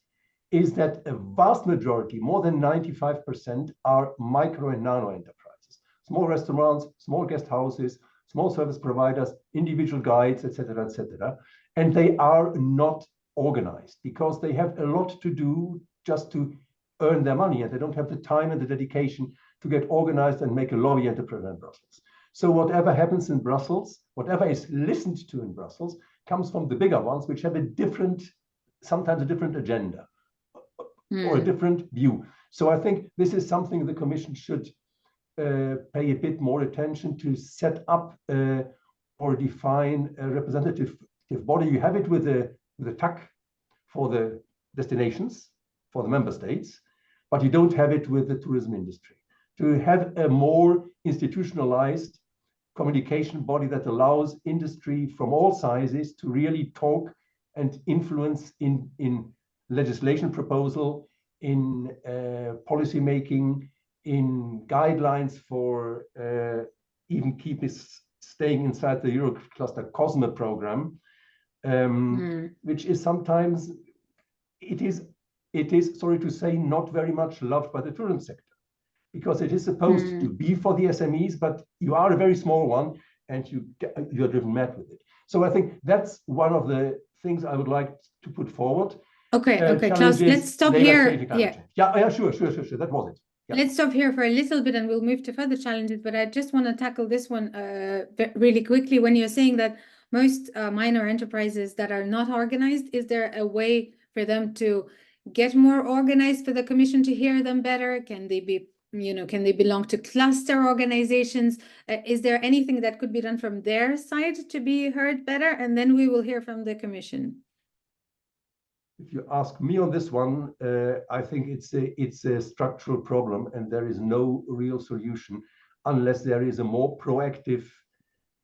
is that a vast majority, more than 95%, are micro and nano enterprises. Small restaurants, small guest houses, small service providers, individual guides, etc., etc. And they are not organized because they have a lot to do just to earn their money, and they don't have the time and the dedication to get organized and make a lobby and to present Brussels. So whatever happens in Brussels, whatever is listened to in Brussels, comes from the bigger ones, which have a different, sometimes a different agenda or a different view. So I think this is something the Commission should pay a bit more attention to, set up or define a representative body. You have it with the TAC for the destinations, for the member states, but you don't have it with the tourism industry. To have a more institutionalized communication body that allows industry from all sizes to really talk and influence in legislation proposal, in policy making, in guidelines for even staying inside the Eurocluster COSME program, which is sometimes, it is, sorry to say, not very much loved by the tourism sector, because it is supposed to be for the SMEs, but you are a very small one and you're driven mad with it. So I think that's one of the things I would like to put forward. Okay, Klaus, let's stop here. Yeah, sure. That was it. Yeah. Let's stop here for a little bit and we'll move to further challenges, but I just want to tackle this one really quickly. When you're saying that most minor enterprises that are not organized, is there a way for them to get more organized, for the Commission to hear them better? Can they be, can they belong to cluster organizations? Is there anything that could be done from their side to be heard better? And then we will hear from the Commission. If you ask me on this one, I think it's a structural problem, and there is no real solution unless there is a more proactive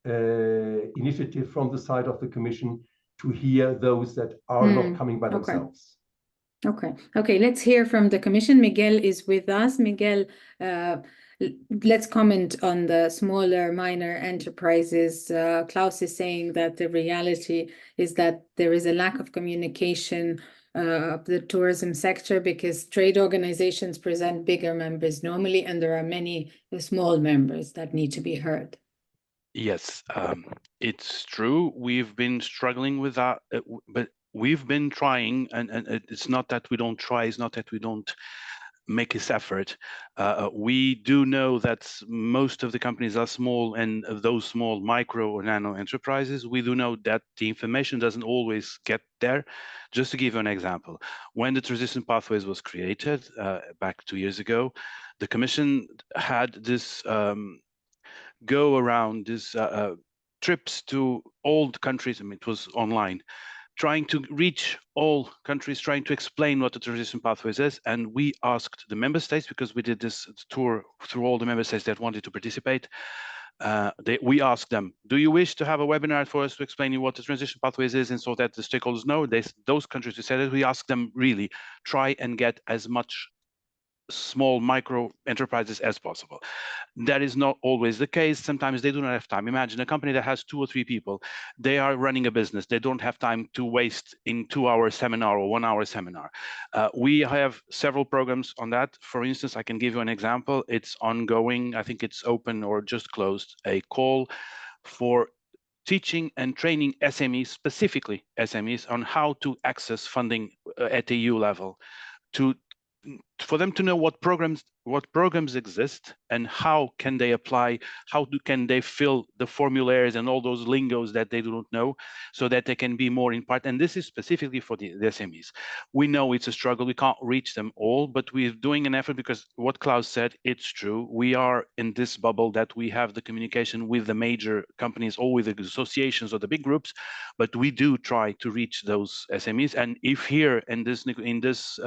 initiative from the side of the Commission to hear those that are not coming by themselves. Okay, let's hear from the Commission. Miguel is with us. Miguel, let's comment on the smaller, minor enterprises. Klaus is saying that the reality is that there is a lack of communication of the tourism sector because trade organizations present bigger members normally, and there are many small members that need to be heard. Yes, it's true. We've been struggling with that, but we've been trying, and it's not that we don't try, it's not that we don't make this effort. We do know that most of the companies are small, and those small micro or nano enterprises, we do know that the information doesn't always get there. Just to give you an example, when the transition pathways was created back 2 years ago, the Commission had this go around these trips to all the countries. I mean, it was online, trying to reach all countries, trying to explain what the transition pathways is. And we asked the member states, because we did this tour through all the member states that wanted to participate. We asked them, do you wish to have a webinar for us to explain you what the transition pathways is, and so that the stakeholders know? Those countries who said it, we asked them, really try and get as much small micro enterprises as possible. That is not always the case. Sometimes they do not have time. Imagine a company that has 2 or 3 people. They are running a business. They don't have time to waste in 2-hour seminar or 1-hour seminar. We have several programs on that. For instance, I can give you an example. It's ongoing. I think it's open or just closed, a call for teaching and training SMEs, specifically SMEs, on how to access funding at the EU level, for them to know what programs exist and how can they apply, can they fill the formularies and all those lingos that they don't know, so that they can be more in part. And this is specifically for the SMEs. We know it's a struggle. We can't reach them all, but we're doing an effort, because what Klaus said, it's true. We are in this bubble that we have the communication with the major companies or with the associations or the big groups, but we do try to reach those SMEs. And if here in this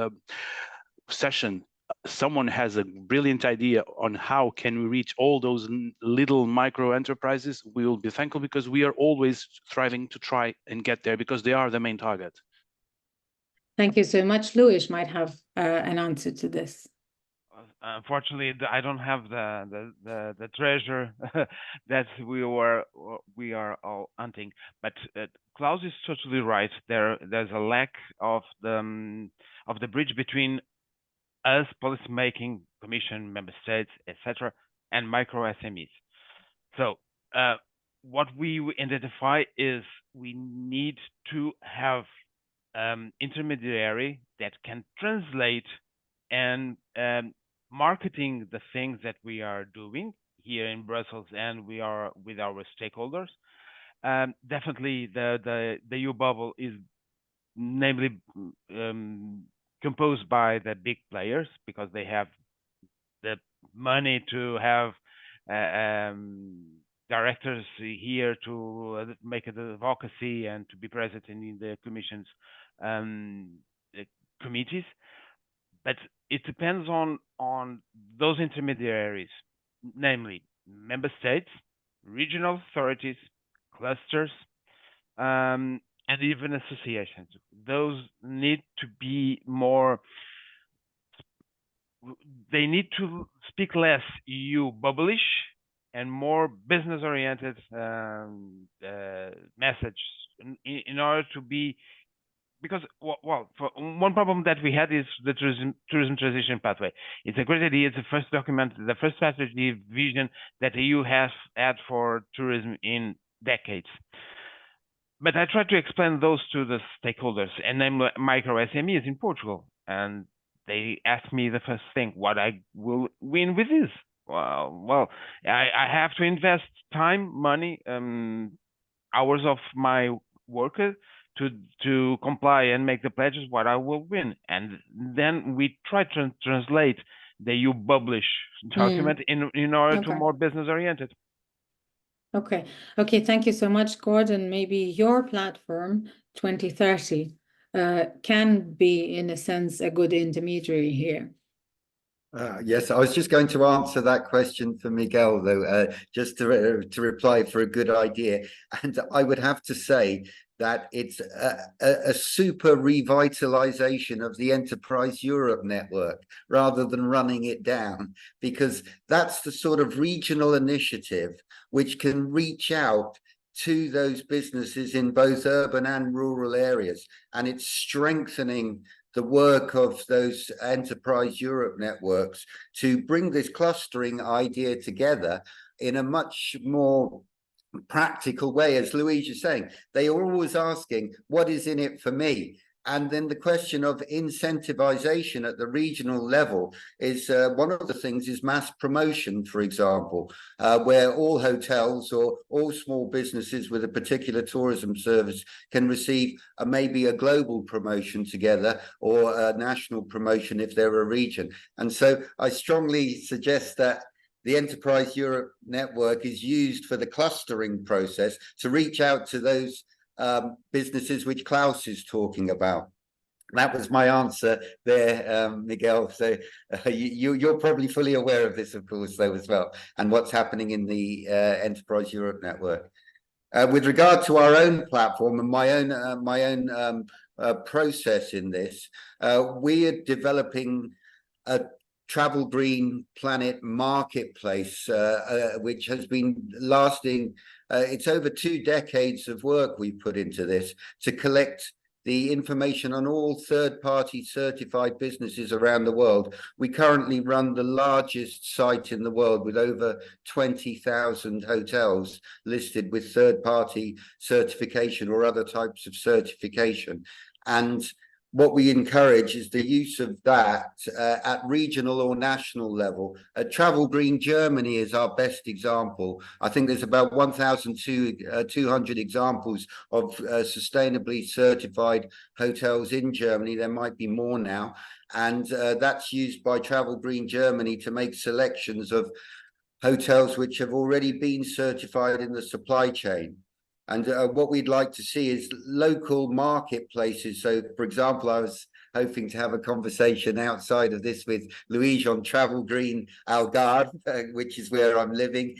session someone has a brilliant idea on how can we reach all those little micro enterprises, we will be thankful, because we are always striving to try and get there, because they are the main target. Thank you so much. Louis might have an answer to this. Unfortunately, I don't have the treasure that we are all hunting. But Klaus is totally right. There's a lack of the bridge between us, policymaking, Commission, member states, etc., and micro SMEs. So what we identify is we need to have intermediary that can translate and marketing the things that we are doing here in Brussels, and we are with our stakeholders. Definitely the EU bubble is namely composed by the big players because they have the money to have directors here to make advocacy and to be present in the commission's committees. But it depends on those intermediaries, namely member states, regional authorities, clusters, and even associations. Those need to be more, they need to speak less EU bubblish and more business oriented message in order to be, because well, one problem that we had is the tourism transition pathway. It's a great idea. It's the first document, the first strategy vision that the EU has had for tourism in decades. But I try to explain those to the stakeholders, and then micro SMEs in Portugal, and they ask me the first thing, what I will win with this. Well, I have to invest time, money, hours of my worker to comply and make the pledges, what I will win. And then we try to translate the EU publish document in order to more business oriented. Okay. Thank you so much, Gordon. Maybe your platform 2030 can be, in a sense, a good intermediary here. Yes, I was just going to answer that question for Miguel, though, just to reply for a good idea. And I would have to say that it's a super revitalization of the Enterprise Europe network rather than running it down, because that's the sort of regional initiative which can reach out to those businesses in both urban and rural areas. And it's strengthening the work of those Enterprise Europe networks to bring this clustering idea together in a much more practical way. As Louise is saying, they are always asking, what is in it for me? And then the question of incentivization at the regional level is one of the things is mass promotion, for example, where all hotels or all small businesses with a particular tourism service can receive maybe a global promotion together or a national promotion if they're a region. And so I strongly suggest that the Enterprise Europe network is used for the clustering process to reach out to those businesses which Klaus is talking about. That was my answer there, Miguel. So you're probably fully aware of this, of course, though, as well, and what's happening in the Enterprise Europe network. With regard to our own platform and my own process in this, we are developing a Travel Green Planet marketplace, which has been lasting, it's over 2 decades of work we've put into this to collect the information on all third-party certified businesses around the world. We currently run the largest site in the world with over 20,000 hotels listed with third-party certification or other types of certification. And what we encourage is the use of that at regional or national level. Travel Green Germany is our best example. I think there's about 1,200 examples of sustainably certified hotels in Germany. There might be more now. And that's used by Travel Green Germany to make selections of hotels which have already been certified in the supply chain. And what we'd like to see is local marketplaces. So, for example, I was hoping to have a conversation outside of this with Luís on Travel Green Algarve, which is where I'm living,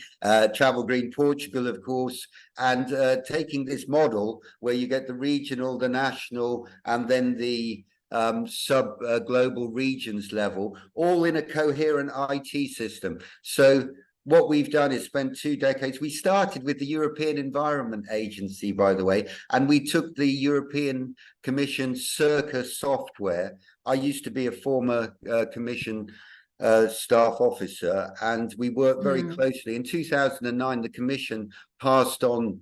Travel Green Portugal, of course, and taking this model where you get the regional, the national, and then the sub-global regions level, all in a coherent IT system. So what we've done is spent 2 decades. We started with the European Environment Agency, by the way, and we took the European Commission Circa software. I used to be a former Commission staff officer, and we worked very closely. In 2009, the Commission passed on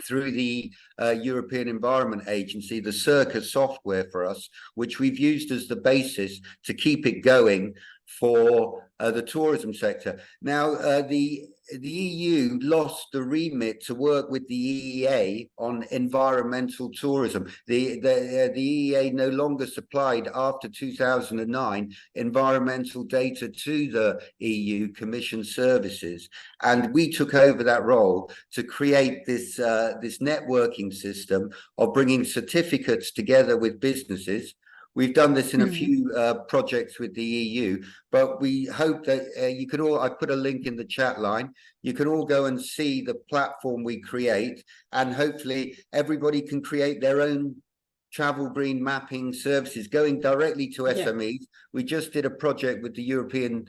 through the European Environment Agency, the Circa software for us, which we've used as the basis to keep it going for the tourism sector. Now, the the EU lost the remit to work with the EEA on environmental tourism. The EEA no longer supplied, after 2009, environmental data to the EU Commission services, and we took over that role to create this this networking system of bringing certificates together with businesses. We've done this in a few projects with the EU, but we hope that you can all, I put a link in the chat line, you can all go and see the platform we create, and hopefully everybody can create their own travel green mapping services going directly to SMEs. We just did a project with the European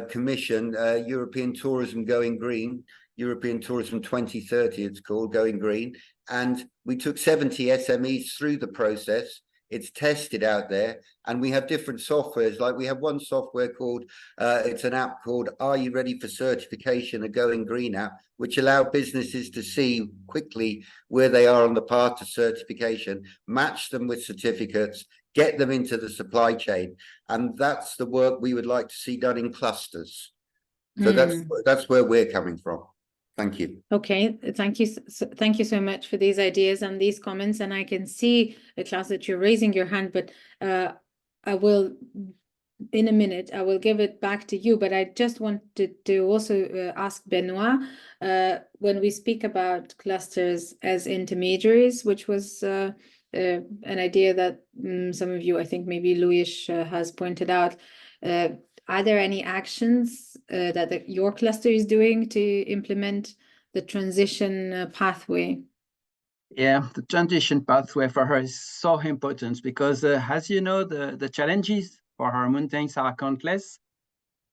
Commission, European Tourism Going Green, European Tourism 2030 it's called, Going Green, and we took 70 SMEs through the process. It's tested out there, and we have different softwares. Like we have one software called, it's an app called Are You Ready for Certification, a Going Green app, which allow businesses to see quickly where they are on the path to certification, match them with certificates, get them into the supply chain. And that's the work we would like to see done in clusters. So that's where we're coming from. Thank you. Okay, thank you so much for these ideas and these comments. And I can see, Klaus, that you're raising your hand, but I will, in a minute, I will give it back to you. But I just wanted to also ask Benoit, when we speak about clusters as intermediaries, which was an idea that some of you, I think maybe Luis has pointed out, are there any actions that your cluster is doing to implement the transition pathway? Yeah, the transition pathway for her is so important because, as you know, the challenges for our mountains are countless.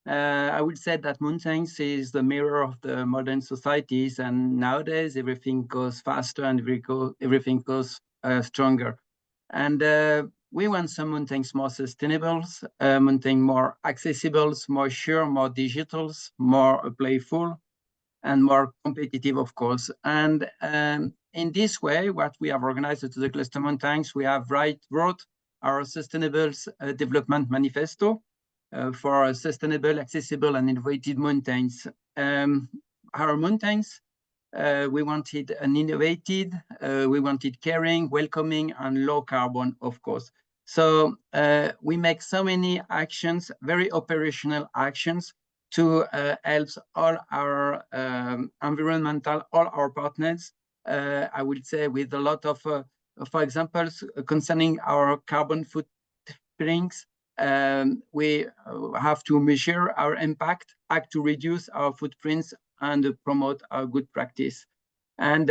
I would say that mountains is the mirror of the modern societies, and nowadays everything goes faster and everything goes stronger. And we want some mountains more sustainable, mountains more accessible, more sure, more digital, more playful, and more competitive, of course. And in this way, what we have organized to the Cluster Mountains, we have wrote our Sustainable Development Manifesto for sustainable, accessible, and innovative mountains. Our mountains, we wanted an innovative, we wanted caring, welcoming, and low carbon, of course. So we make so many actions, very operational actions, to help all our environmental, all our partners, I would say, with a lot of, for example, concerning our carbon footprints, we have to measure our impact, act to reduce our footprints, and promote our good practice. And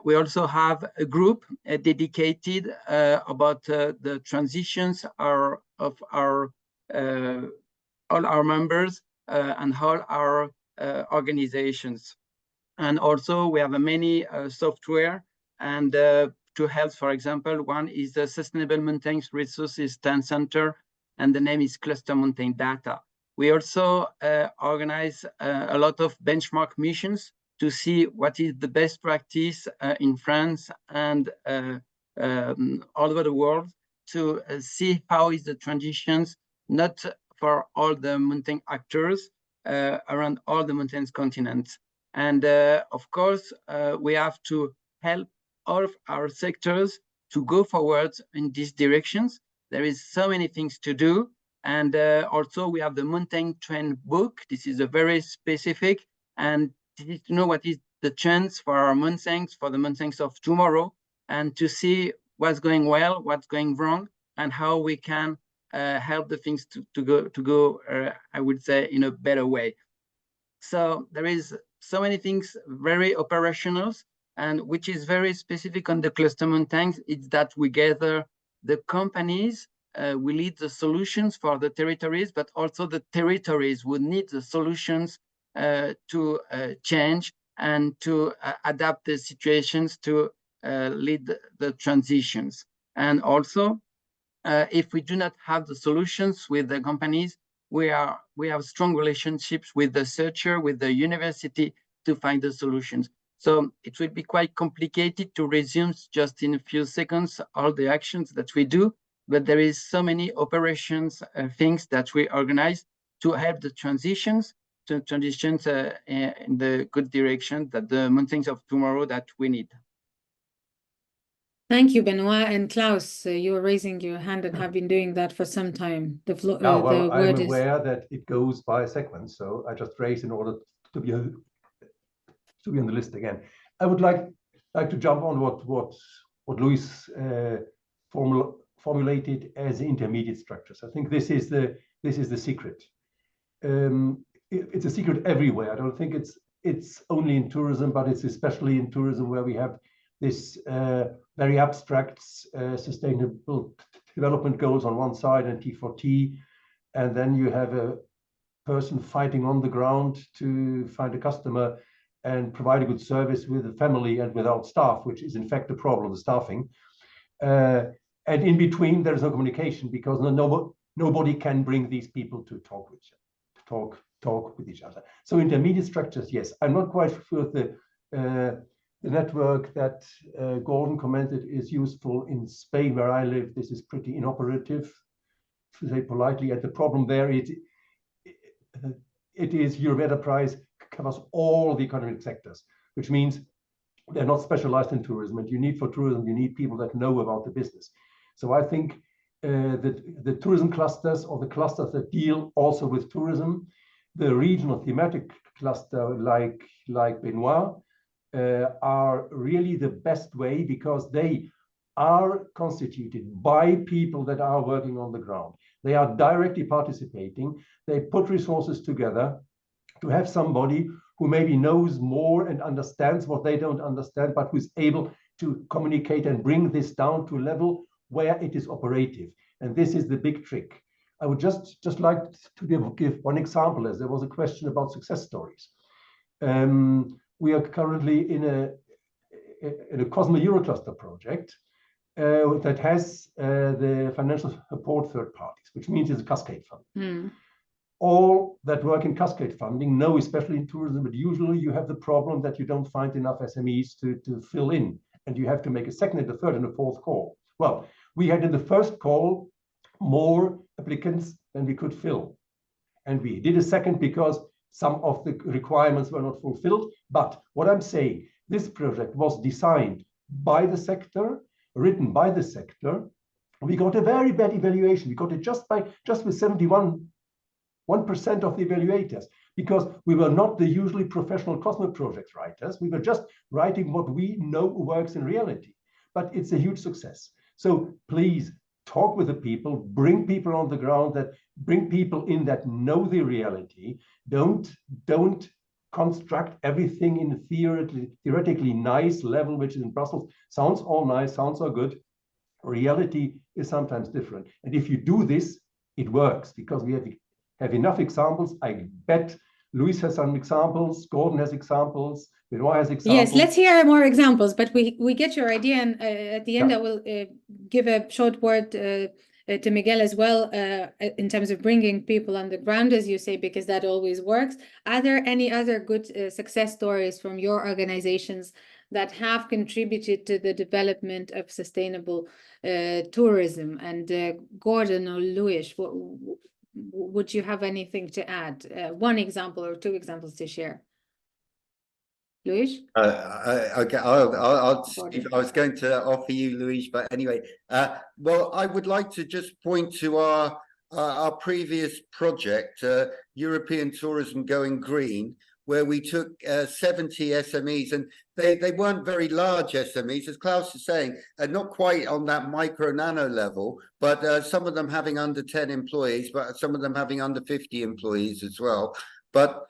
we also have a group dedicated about the transitions of our all our members and all our organizations. And also we have many software and to help, for example, one is the Sustainable Mountains Resources Center, and the name is Cluster Mountain Data. We also organize a lot of benchmark missions to see what is the best practice in France and all over the world, to see how is the transitions, not for all the mountain actors around all the mountains continents. And of course, we have to help all of our sectors to go forward in these directions. There is so many things to do. And also we have the Mountain Trend book. This is a very specific, and to know what is the chance for our mountains, for the mountains of tomorrow, and to see what's going well, what's going wrong, and how we can help the things to go, I would say, in a better way. So there is so many things very operational, and which is very specific on the Cluster Mountains. It's that we gather the companies, we lead the solutions for the territories, but also the territories would need the solutions to change and to adapt the situations to lead the transitions. And also, if we do not have the solutions with the companies, we have strong relationships with the researcher, with the university, to find the solutions. So it will be quite complicated to resume just in a few seconds all the actions that we do, but there is so many operations, things that we organize to help the transitions, transitions in the good direction, that the mountains of tomorrow that we need. Thank you, Benoit. And Klaus, you were raising your hand and have been doing that for some time. The I'm word aware that it goes by segments, so I just raised in order to be on the list again. I would like to jump on what Luis formulated as intermediate structures. I think this is the secret. It's a secret everywhere. I don't think it's only in tourism, but it's especially in tourism where we have this very abstract sustainable development goals on one side and T4T, and then you have a person fighting on the ground to find a customer and provide a good service with a family and without staff, which is in fact the problem, the staffing. And in between, there is no communication because nobody can bring these people to talk with each other. So intermediate structures, yes. I'm not quite sure if the network that Gordon commented is useful in Spain, where I live. This is pretty inoperative, to say politely. And the problem there it is Europe Enterprise covers all the economic sectors, which means they're not specialized in tourism. And for tourism, you need people that know about the business. So I think that the tourism clusters, or the clusters that deal also with tourism, the regional thematic cluster like Benoit, are really the best way because they are constituted by people that are working on the ground. They are directly participating. They put resources together to have somebody who maybe knows more and understands what they don't understand, but who's able to communicate and bring this down to a level where it is operative. And this is the big trick. I would just like to give one example, as there was a question about success stories. We are currently in a Cosmo Eurocluster project that has the financial support third parties, which means it's a cascade fund. All that work in cascade funding know, especially in tourism, but usually you have the problem that you don't find enough SMEs to fill in, and you have to make a second and a third and a fourth call. Well, we had in the first call more applicants than we could fill. And we did a second because some of the requirements were not fulfilled. But what I'm saying, this project was designed by the sector, written by the sector. We got a very bad evaluation. We got it just with 71% of the evaluators, because we were not the usually professional Cosmo project writers. We were just writing what we know works in reality. But it's a huge success. So please talk with the people, bring people on the ground, bring people in that know the reality. Don't construct everything in a theoretically nice level, which is in Brussels. Sounds all nice, sounds all good. Reality is sometimes different. And if you do this, it works because we have enough examples. I bet Luis has some examples, Gordon has examples, Benoit has examples. Yes, let's hear more examples, but we get your idea, and at the end I will give a short word to Miguel as well in terms of bringing people on the ground, as you say, because that always works. Are there any other good success stories from your organizations that have contributed to the development of sustainable tourism? And Gordon or Luis, would you have anything to add? One example or two examples to share? Luis? Okay, I was going to offer you, Luis, but anyway, well, I would like to just point to our previous project, European Tourism Going Green, where we took 70 SMEs, and they weren't very large SMEs, as Klaus is saying, not quite on that micro nano level, but some of them having under 10 employees, but some of them having under 50 employees as well. But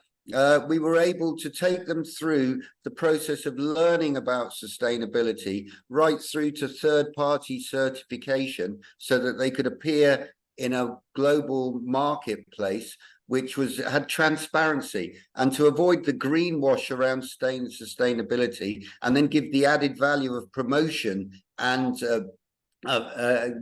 we were able to take them through the process of learning about sustainability right through to third-party certification so that they could appear in a global marketplace which had transparency, and to avoid the greenwash around sustainability, and then give the added value of promotion and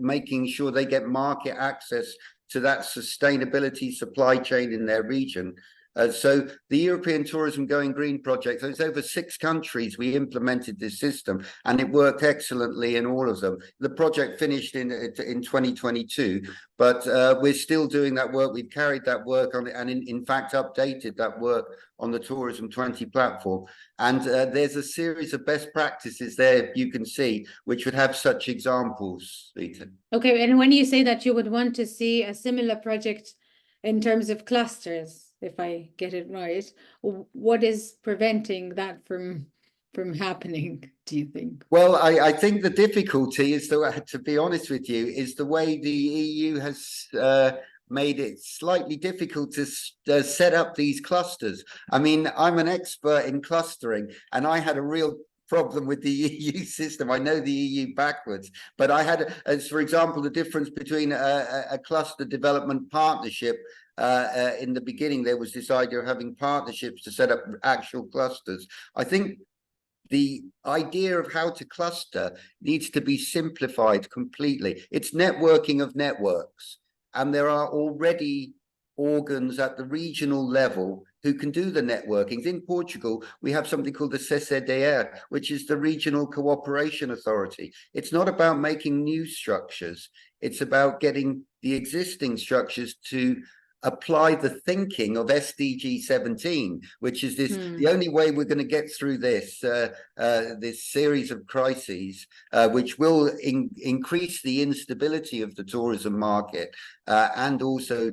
making sure they get market access to that sustainability supply chain in their region. So the European Tourism Going Green project, so it's over 6 countries we implemented this system, and it worked excellently in all of them. The project finished in 2022, but we're still doing that work. We've carried that work on, and in fact updated that work on the Tourism 20 platform. And there's a series of best practices there you can see, which would have such examples, Rita. Okay, and when you say that you would want to see a similar project in terms of clusters, if I get it right, what is preventing that from happening, do you think? Well, I think the difficulty is, to be honest with you, is the way the EU has made it slightly difficult to set up these clusters. I mean, I'm an expert in clustering, and I had a real problem with the EU system. I know the EU backwards, but I had, as for example, the difference between a cluster development partnership. In the beginning, there was this idea of having partnerships to set up actual clusters. I think the idea of how to cluster needs to be simplified completely. It's networking of networks, and there are already organs at the regional level who can do the networking. In Portugal, we have something called the CCDR, which is the Regional Cooperation Authority. It's not about making new structures. It's about getting the existing structures to apply the thinking of SDG 17, which is this, the only way we're going to get through this this series of crises, which will increase the instability of the tourism market, and also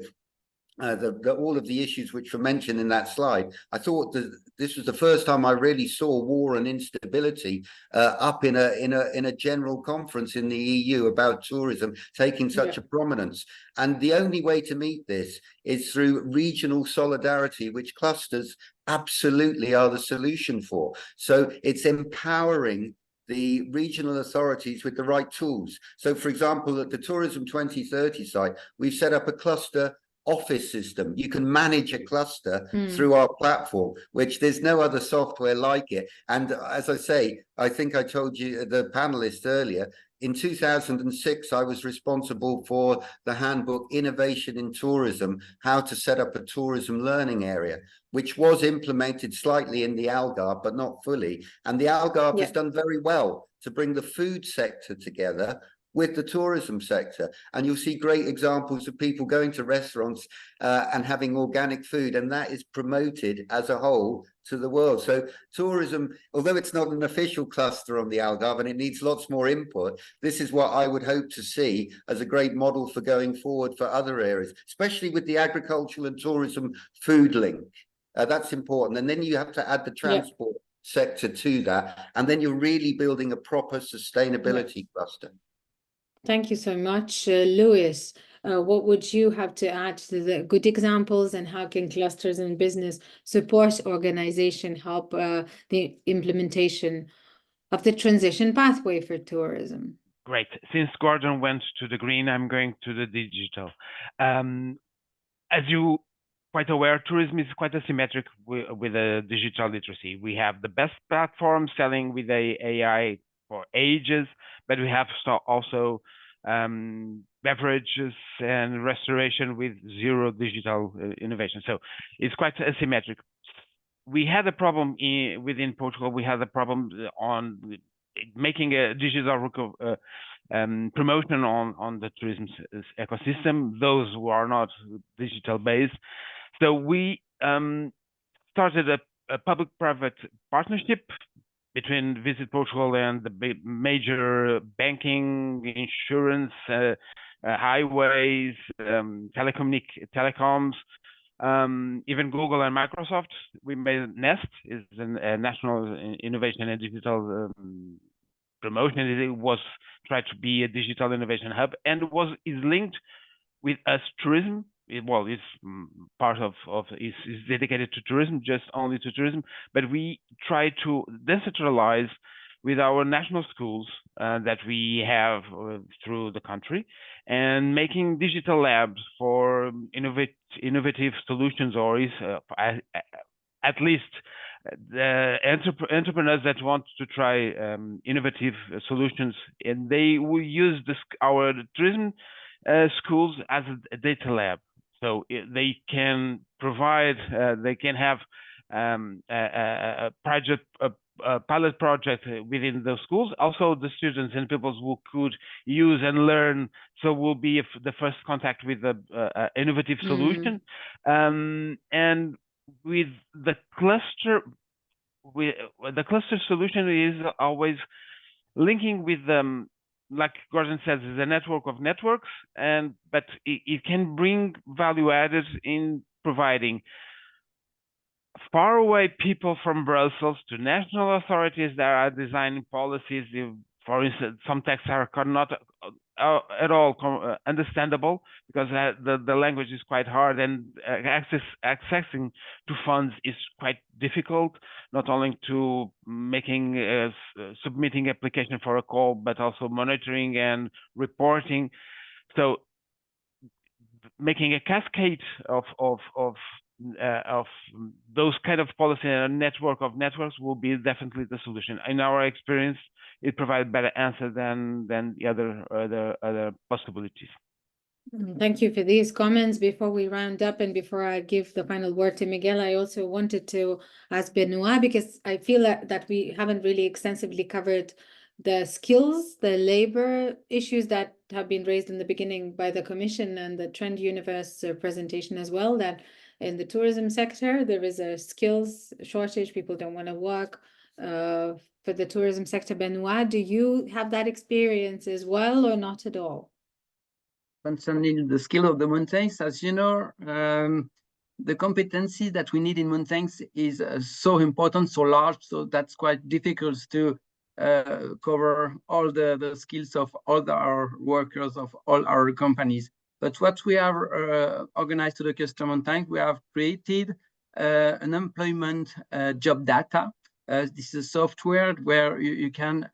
all of the issues which were mentioned in that slide. I thought that this was the first time I really saw war and instability up in a general conference in the EU about tourism taking such a prominence. And the only way to meet this is through regional solidarity, which clusters absolutely are the solution for. So it's empowering the regional authorities with the right tools. So, for example, at the Tourism 2030 site, we've set up a cluster office system. You can manage a cluster through our platform, which there's no other software like it. And as I say, I think I told you, the panelists earlier, in 2006, I was responsible for the handbook Innovation in Tourism, how to set up a tourism learning area, which was implemented slightly in the Algarve, but not fully. And the Algarve has done very well to bring the food sector together with the tourism sector. And you'll see great examples of people going to restaurants and having organic food, and that is promoted as a whole to the world. So tourism, although it's not an official cluster on the Algarve and it needs lots more input, this is what I would hope to see as a great model for going forward for other areas, especially with the agricultural and tourism food link. That's important. And then you have to add the transport sector to that, and then you're really building a proper sustainability cluster. Thank you so much. Lewis, what would you have to add to the good examples, and how can clusters and business support organization help the implementation of the transition pathway for tourism? Great. Since Gordon went to the green, I'm going to the digital. As you quite aware, tourism is quite asymmetric with a digital literacy. We have the best platform selling with AI for ages, but we have also beverages and restoration with zero digital innovation. So it's quite asymmetric. We had a problem within Portugal. We had a problem on making a digital promotion on the tourism ecosystem, those who are not digital based. So we started a public-private partnership between Visit Portugal and the major banking, insurance, highways, telecoms, even Google and Microsoft. We made Nest, is a national innovation and digital promotion. It was tried to be a digital innovation hub, and is linked with us tourism. It's part of is dedicated to tourism, just only to tourism, but we try to decentralize with our national schools that we have through the country, and making digital labs for innovative solutions, or at least the entrepreneurs that want to try innovative solutions, and they will use our tourism schools as a data lab. So they can provide, they can have a pilot project within the schools. Also, the students and people who could use and learn. So will be the first contact with the innovative solution. And with the cluster, the cluster solution is always linking with like Gordon says, is a network of networks, but it can bring value added in providing far away people from Brussels to national authorities that are designing policies. For instance, some texts are not at all understandable because the language is quite hard, and accessing to funds is quite difficult, not only to making submitting application for a call, but also monitoring and reporting. So making a cascade of those kind of policy and a network of networks will be definitely the solution. In our experience, it provides better answer than the other possibilities. Thank you for these comments. Before we round up and before I give the final word to Miguel, I also wanted to ask Benoit, because I feel that we haven't really extensively covered the skills, the labor issues that have been raised in the beginning by the Commission and the Trend Universe presentation as well, that in the tourism sector, there is a skills shortage. People don't want to work for the tourism sector. Benoit, do you have that experience as well or not at all? Concerning the skill of the mountains, as you know, the competency that we need in mountains is so important, so large, so that's quite difficult to cover all the skills of all our workers, of all our companies. But what we have organized to the Cluster Mountains, we have created an employment job data. This is a software where you can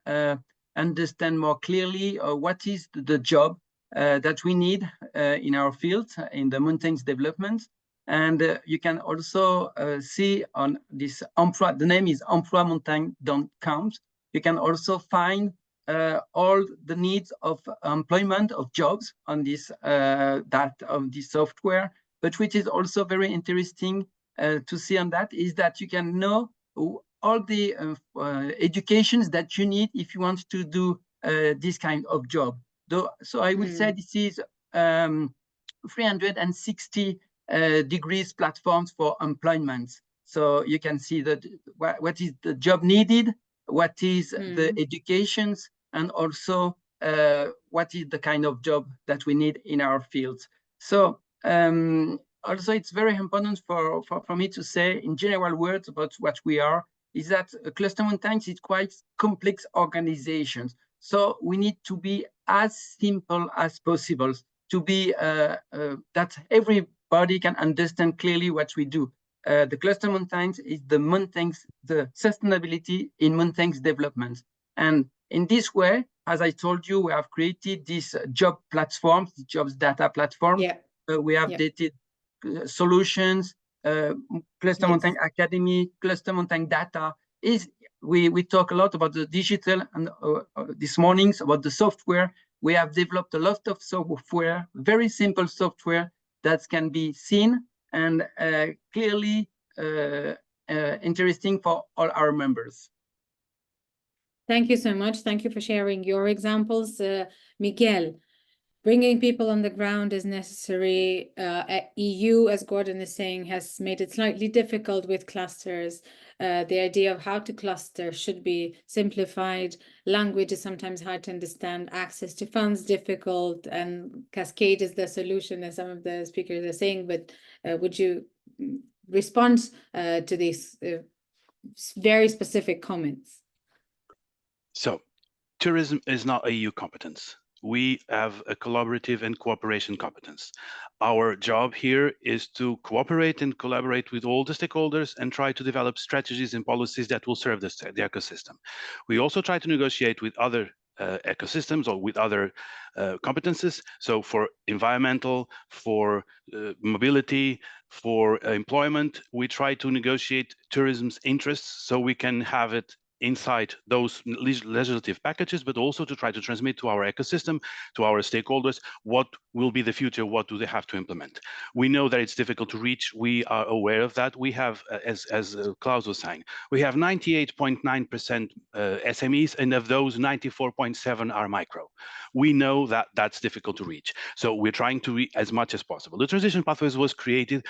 understand more clearly what is the job that we need in our field, in the mountains development. And you can also see on this emploi, the name is emploimontagne.com. You can also find all the needs of employment of jobs on this this software. But which is also very interesting to see on that is that you can know all the educations that you need if you want to do this kind of job. So I would say this is 360 degrees platforms for employment. So you can see that what is the job needed, what is the educations, and also what is the kind of job that we need in our fields. So also it's very important for me to say in general words about what we are, is that Cluster Mountains is quite complex organizations. So we need to be as simple as possible to be that everybody can understand clearly what we do. The Cluster Mountains is the sustainability in mountains development. And in this way, as I told you, we have created this job platform, the jobs data platform. Yeah. We have dated solutions, Cluster Mountain Academy, Cluster Mountain data. We talk a lot about the digital, and this morning about the software. We have developed a lot of software, very simple software that can be seen and clearly interesting for all our members. Thank you so much. Thank you for sharing your examples. Miguel, bringing people on the ground is necessary. EU, as Gordon is saying, has made it slightly difficult with clusters. The idea of how to cluster should be simplified. Language is sometimes hard to understand. Access to funds difficult, and cascade is the solution, as some of the speakers are saying. But would you respond to these very specific comments? So, tourism is not a EU competence. We have a collaborative and cooperation competence. Our job here is to cooperate and collaborate with all the stakeholders and try to develop strategies and policies that will serve the ecosystem. We also try to negotiate with other ecosystems or with other competences. So for environmental, for mobility, for employment, we try to negotiate tourism's interests so we can have it inside those legislative packages, but also to try to transmit to our ecosystem, to our stakeholders, what will be the future, what do they have to implement. We know that it's difficult to reach. We are aware of that. We have, as Klaus was saying, we have 98.9% SMEs, and of those, 94.7 are micro. We know that that's difficult to reach. So we're trying to reach as much as possible. The transition pathways was created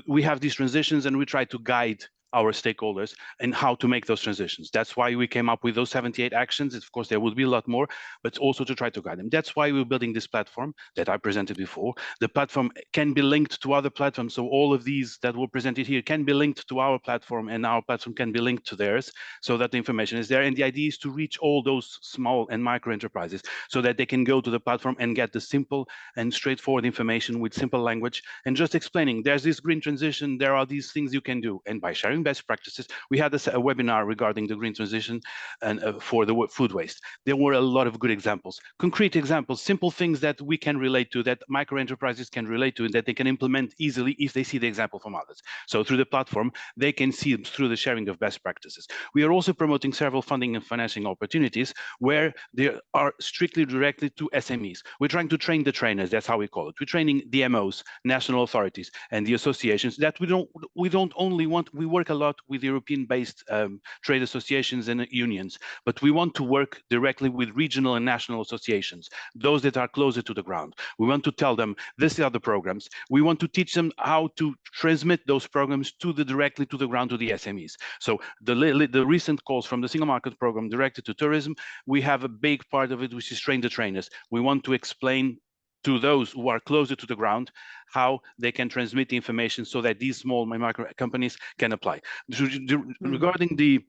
we have these transitions, and we try to guide our stakeholders and how to make those transitions. That's why we came up with those 78 actions. Of course, there would be a lot more, but also to try to guide them. That's why we're building this platform that I presented before. The platform can be linked to other platforms. So all of these that were presented here can be linked to our platform, and our platform can be linked to theirs, so that the information is there. And the idea is to reach all those small and micro enterprises so that they can go to the platform and get the simple and straightforward information with simple language, and just explaining there's this green transition, there are these things you can do. And by sharing best practices, we had a webinar regarding the green transition and for the food waste. There were a lot of good examples, concrete examples, simple things that we can relate to, that micro enterprises can relate to, and that they can implement easily if they see the example from others. So through the platform, they can see through the sharing of best practices. We are also promoting several funding and financing opportunities where they are strictly directly to SMEs. We're trying to train the trainers, that's how we call it. We're training DMOs, national authorities, and the associations that we don't only want, we work a lot with European-based trade associations and unions, but we want to work directly with regional and national associations, those that are closer to the ground. We want to tell them, these are the programs. We want to teach them how to transmit those programs directly to the ground, to the SMEs. So the recent calls from the Single Market Program directed to tourism, we have a big part of it, which is train the trainers. We want to explain to those who are closer to the ground how they can transmit the information so that these small and micro companies can apply. Regarding the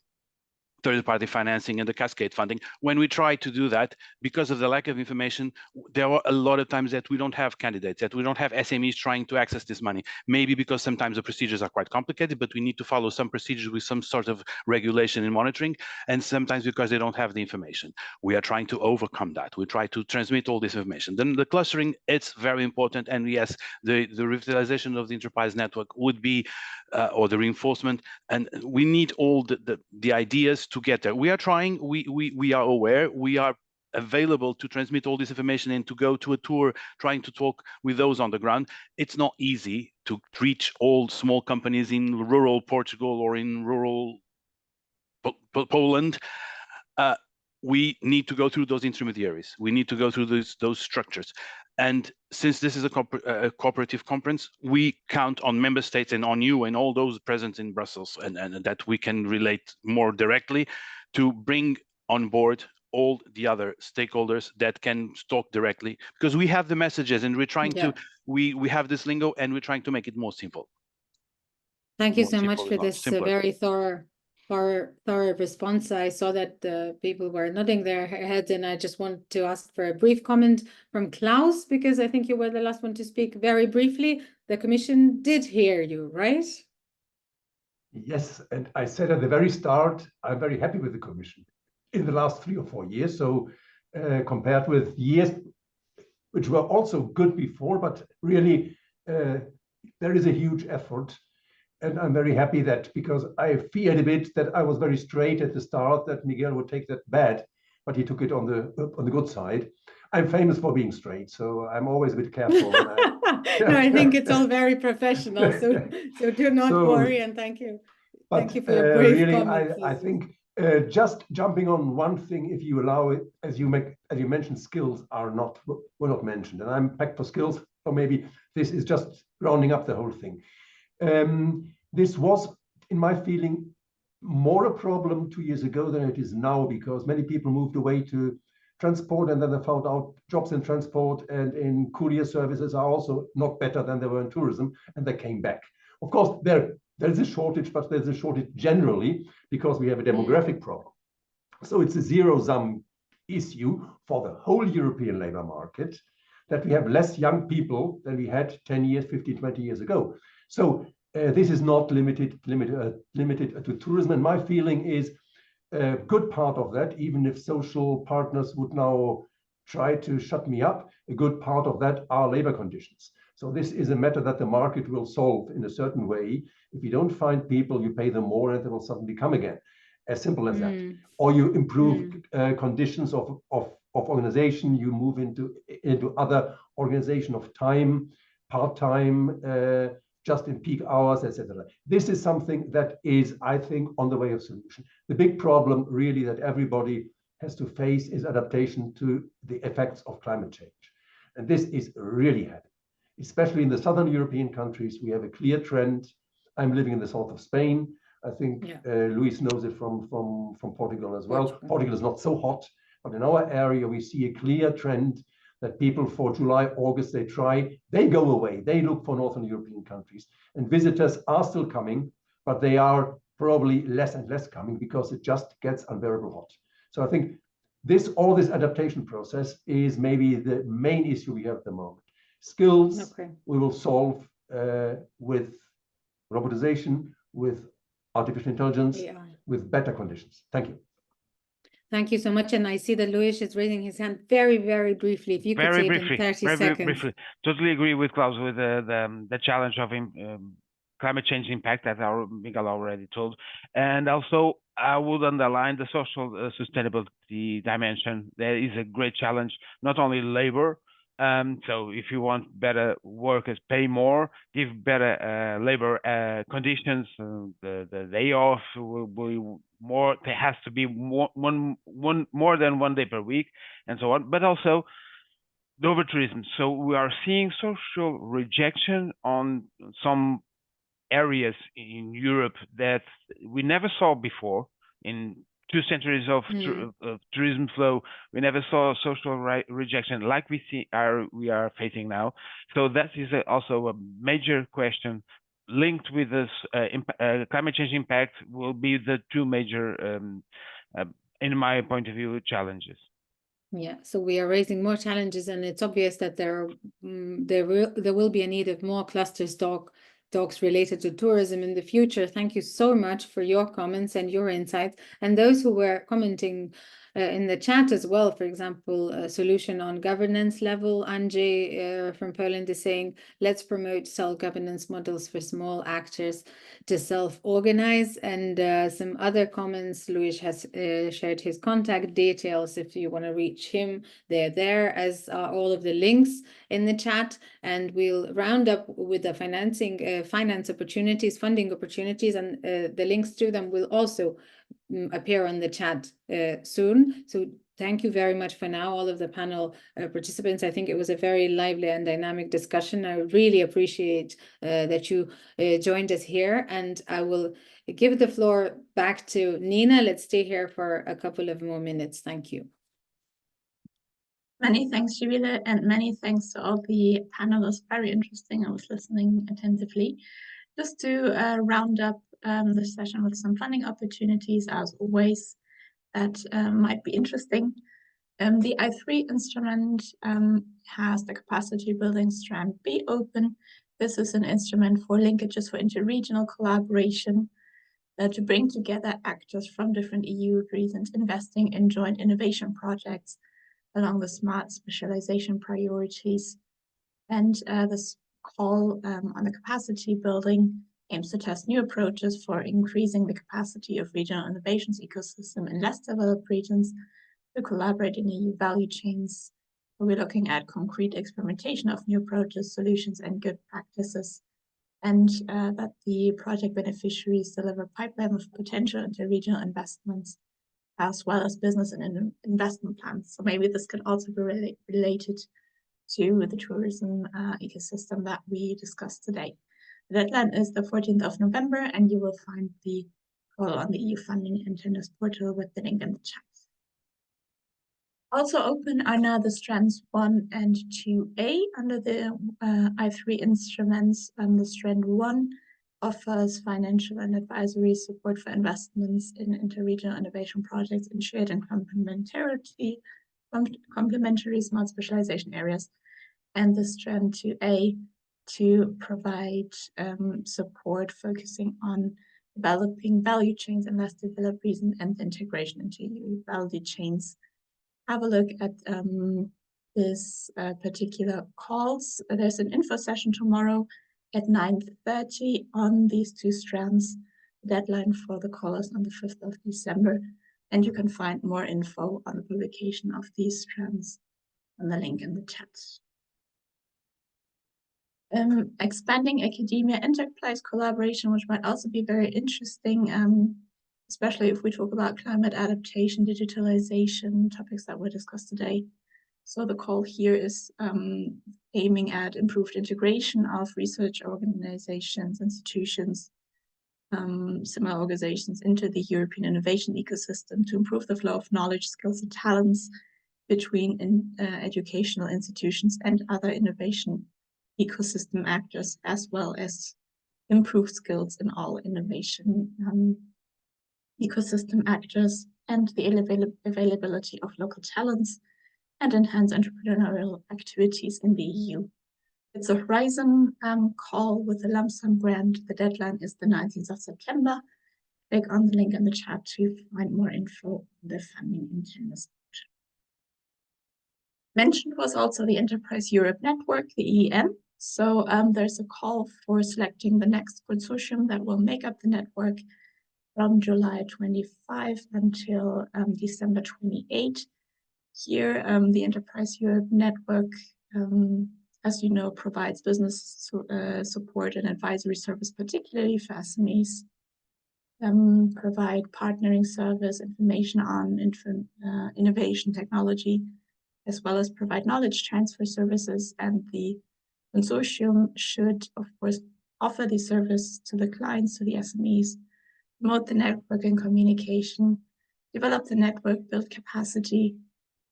third-party financing and the cascade funding, when we try to do that, because of the lack of information, there are a lot of times that we don't have candidates, that we don't have SMEs trying to access this money. Maybe because sometimes the procedures are quite complicated, but we need to follow some procedures with some sort of regulation and monitoring, and sometimes because they don't have the information. We are trying to overcome that. We try to transmit all this information. Then the clustering, it's very important, and yes, the revitalization of the enterprise network would be, or the reinforcement, and we need all the ideas to get there. We are trying, we are aware, we are available to transmit all this information and to go to a tour trying to talk with those on the ground. It's not easy to reach all small companies in rural Portugal or in rural Poland. We need to go through those intermediaries. We need to go through those structures. And since this is a cooperative conference, we count on member states and on you and all those present in Brussels, and that we can relate more directly to bring on board all the other stakeholders that can talk directly, because we have the messages and we're trying to, we have this lingo and we're trying to make it more simple. Thank you so much for this very thorough response. I saw that the people were nodding their heads, and I just want to ask for a brief comment from Klaus, because I think you were the last one to speak very briefly. The Commission did hear you, right? Yes, and I said at the very start, I'm very happy with the Commission in the last 3 or 4 years. So compared with years which were also good before, but really there is a huge effort. And I'm very happy that, because I feared a bit that I was very straight at the start, that Miguel would take that bad, but he took it on the good side. I'm famous for being straight, so I'm always a bit careful. No, I think it's all very professional, so do not worry, and thank you. Thank you for your brief really, comments. I think just jumping on one thing, if you allow it, as you mentioned, skills were not mentioned, and I'm back for skills, or maybe this is just rounding up the whole thing. This was, in my feeling, more a problem 2 years ago than it is now, because many people moved away to transport, and then they found out jobs in transport and in courier services are also not better than they were in tourism, and they came back. Of course, there is a shortage, but there's a shortage generally because we have a demographic problem. So it's a zero-sum issue for the whole European labor market, that we have less young people than we had 10 years, 15, 20 years ago. So this is not limited to tourism. And my feeling is a good part of that, even if social partners would now try to shut me up, a good part of that are labor conditions. So this is a matter that the market will solve in a certain way. If you don't find people, you pay them more and they will suddenly come again. as simple as that. Or you improve conditions of organization, you move into other organization of time, part-time, just in peak hours, etc. This is something that is, I think, on the way of solution. The big problem really that everybody has to face is adaptation to the effects of climate change. And this is really heavy. Especially in the southern European countries, we have a clear trend. I'm living in the south of Spain. I think Luis knows it from Portugal as well. Portugal is not so hot, but in our area, we see a clear trend that people for July, August, they go away. They look for Northern European countries. And visitors are still coming, but they are probably less and less coming because it just gets unbearable hot. So I think all this adaptation process is maybe the main issue we have at the moment. Skills we will solve with robotization, with artificial intelligence, with better conditions. Thank you. Thank you so much. And I see that Luis is raising his hand very, very briefly. If you could say it in 30 seconds. Very briefly. Totally agree with Klaus with the challenge of climate change impact, as Miguel already told. And also, I would underline the social sustainability dimension. There is a great challenge, not only labor. So if you want better workers, pay more, give better labor conditions. The day off will be more. There has to be more than 1 day per week, and so on. But also the over-tourism. So we are seeing social rejection on some areas in Europe that we never saw before. In 2 centuries of tourism flow, we never saw social rejection like we are facing now. So that is also a major question linked with this climate change impact. Will be the 2 major, in my point of view, challenges. Yeah, so we are raising more challenges, and it's obvious that there will be a need of more cluster talks related to tourism in the future. Thank you so much for your comments and your insights, and those who were commenting in the chat as well. For example, a solution on governance level. Andrzej from Poland is saying, let's promote self-governance models for small actors to self-organize. And some other comments, Luis has shared his contact details. If you want to reach him, they're there, as are all of the links in the chat. And we'll round up with the finance opportunities, funding opportunities, and the links to them will also appear on the chat soon. So thank you very much for now, all of the panel participants. I think it was a very lively and dynamic discussion. I really appreciate that you joined us here, and I will give the floor back to Nina. Let's stay here for a couple of more minutes. Thank you. Many thanks, Sibylle, and many thanks to all the panelists. Very interesting. I was listening attentively. Just to round up the session with some funding opportunities, as always, that might be interesting. The I3 instrument has the capacity building strand B open. This is an instrument for linkages for interregional collaboration to bring together actors from different EU regions investing in joint innovation projects along the smart specialization priorities. And this call on the capacity building aims to test new approaches for increasing the capacity of regional innovations ecosystem in less developed regions to collaborate in EU value chains. We're looking at concrete experimentation of new approaches, solutions, and good practices, and that the project beneficiaries deliver a pipeline of potential interregional investments, as well as business and investment plans. So maybe this can also be related to the tourism ecosystem that we discussed today. The deadline is the 14th of November, and you will find the call on the EU funding internet portal with the link in the chat. Also open are now the strands 1 and 2A under the I3 instruments. The strand 1 offers financial and advisory support for investments in interregional innovation projects in shared and complementary smart specialization areas. And the strand 2A to provide support focusing on developing value chains in less developed regions and integration into EU value chains. Have a look at this particular calls. There's an info session tomorrow at 9:30 on these 2 strands. The deadline for the call is on the 5th of December, and you can find more info on the publication of these strands on the link in the chat. Expanding academia enterprise collaboration, which might also be very interesting, especially if we talk about climate adaptation, digitalization, topics that were discussed today. So the call here is aiming at improved integration of research organizations, institutions, similar organizations into the European innovation ecosystem to improve the flow of knowledge, skills, and talents between educational institutions and other innovation ecosystem actors, as well as improve skills in all innovation ecosystem actors and the availability of local talents and enhance entrepreneurial activities in the EU. It's a Horizon call with a lump sum grant. The deadline is the 19th of September. Click on the link in the chat to find more info on the funding intended. Mentioned was also the Enterprise Europe Network, the EEN. So there's a call for selecting the next consortium that will make up the network from July 25 until December 28. Here, the Enterprise Europe Network, as you know, provides business support and advisory service, particularly for SMEs, provide partnering service, information on innovation technology, as well as provide knowledge transfer services. And the consortium should, of course, offer the service to the clients, to the SMEs, promote the network and communication, develop the network, build capacity,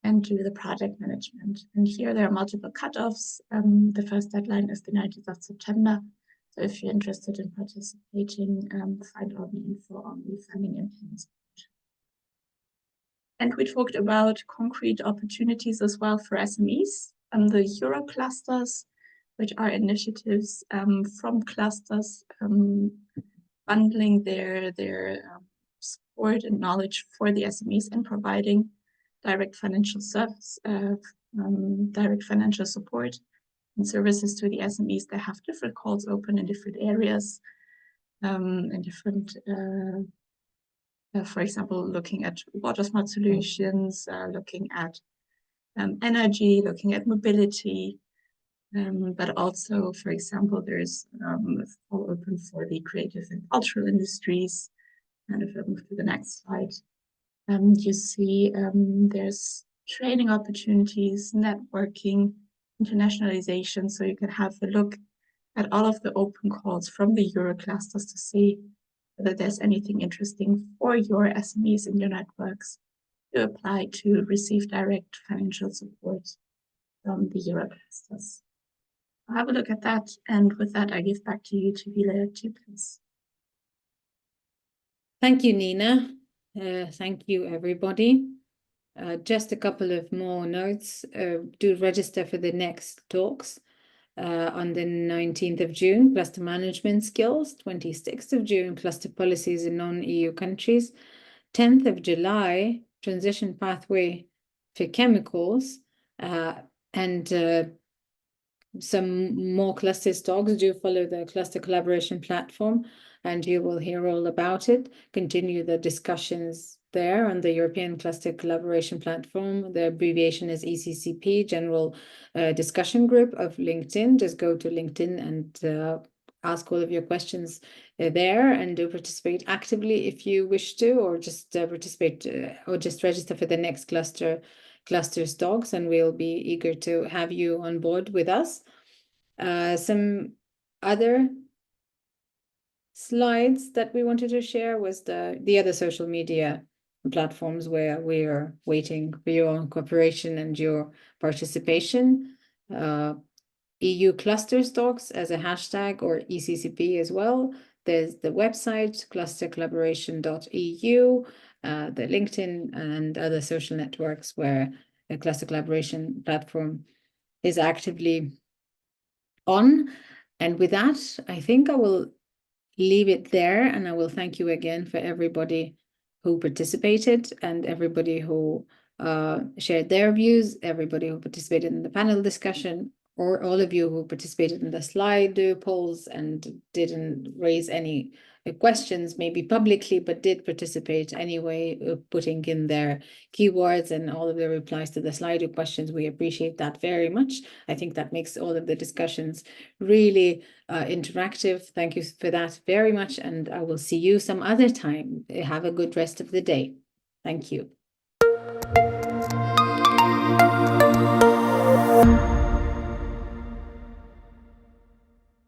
and do the project management. And here there are multiple cutoffs. The first deadline is the 19th of September. So if you're interested in participating, find all the info on the funding and payments. And we talked about concrete opportunities as well for SMEs. The Euro clusters, which are initiatives from clusters bundling their support and knowledge for the SMEs and providing direct financial service, direct financial support and services to the SMEs. They have different calls open in different areas, and different, for example, looking at water smart solutions, looking at energy, looking at mobility, but also, for example, there's a call open for the creative and cultural industries. And if I move to the next slide, you see there's training opportunities, networking, internationalization. So you can have a look at all of the open calls from the Euro clusters to see whether there's anything interesting for your SMEs in your networks to apply to receive direct financial support from the Euro clusters. I'll have a look at that. And with that, I give back to you, Vila, please. Thank you, Nina. Thank you, everybody. Just a couple of more notes. Do register for the next talks on the 19th of June, cluster management skills, 26th of June, cluster policies in non-EU countries, 10th of July, transition pathway for chemicals, and some more cluster talks. Do follow the cluster collaboration platform, and you will hear all about it. Continue the discussions there on the European Cluster Collaboration Platform. The abbreviation is ECCP, General Discussion Group of LinkedIn. Just go to LinkedIn and ask all of your questions there, and do participate actively if you wish to, or just participate or just register for the next clusters talks, and we'll be eager to have you on board with us. Some other slides that we wanted to share was the other social media platforms where we are waiting for your cooperation and your participation. EU cluster talks as a hashtag, or ECCP as well. There's the website clustercollaboration.eu, the LinkedIn and other social networks where a cluster collaboration platform is actively on. And with that, I think I will leave it there, and I will thank you again for everybody who participated and everybody who shared their views, everybody who participated in the panel discussion, or all of you who participated in the slide polls and didn't raise any questions, maybe publicly, but did participate anyway, putting in their keywords and all of the replies to the Slido questions. We appreciate that very much. I think that makes all of the discussions really interactive. Thank you for that very much, and I will see you some other time. Have a good rest of the day. Thank you.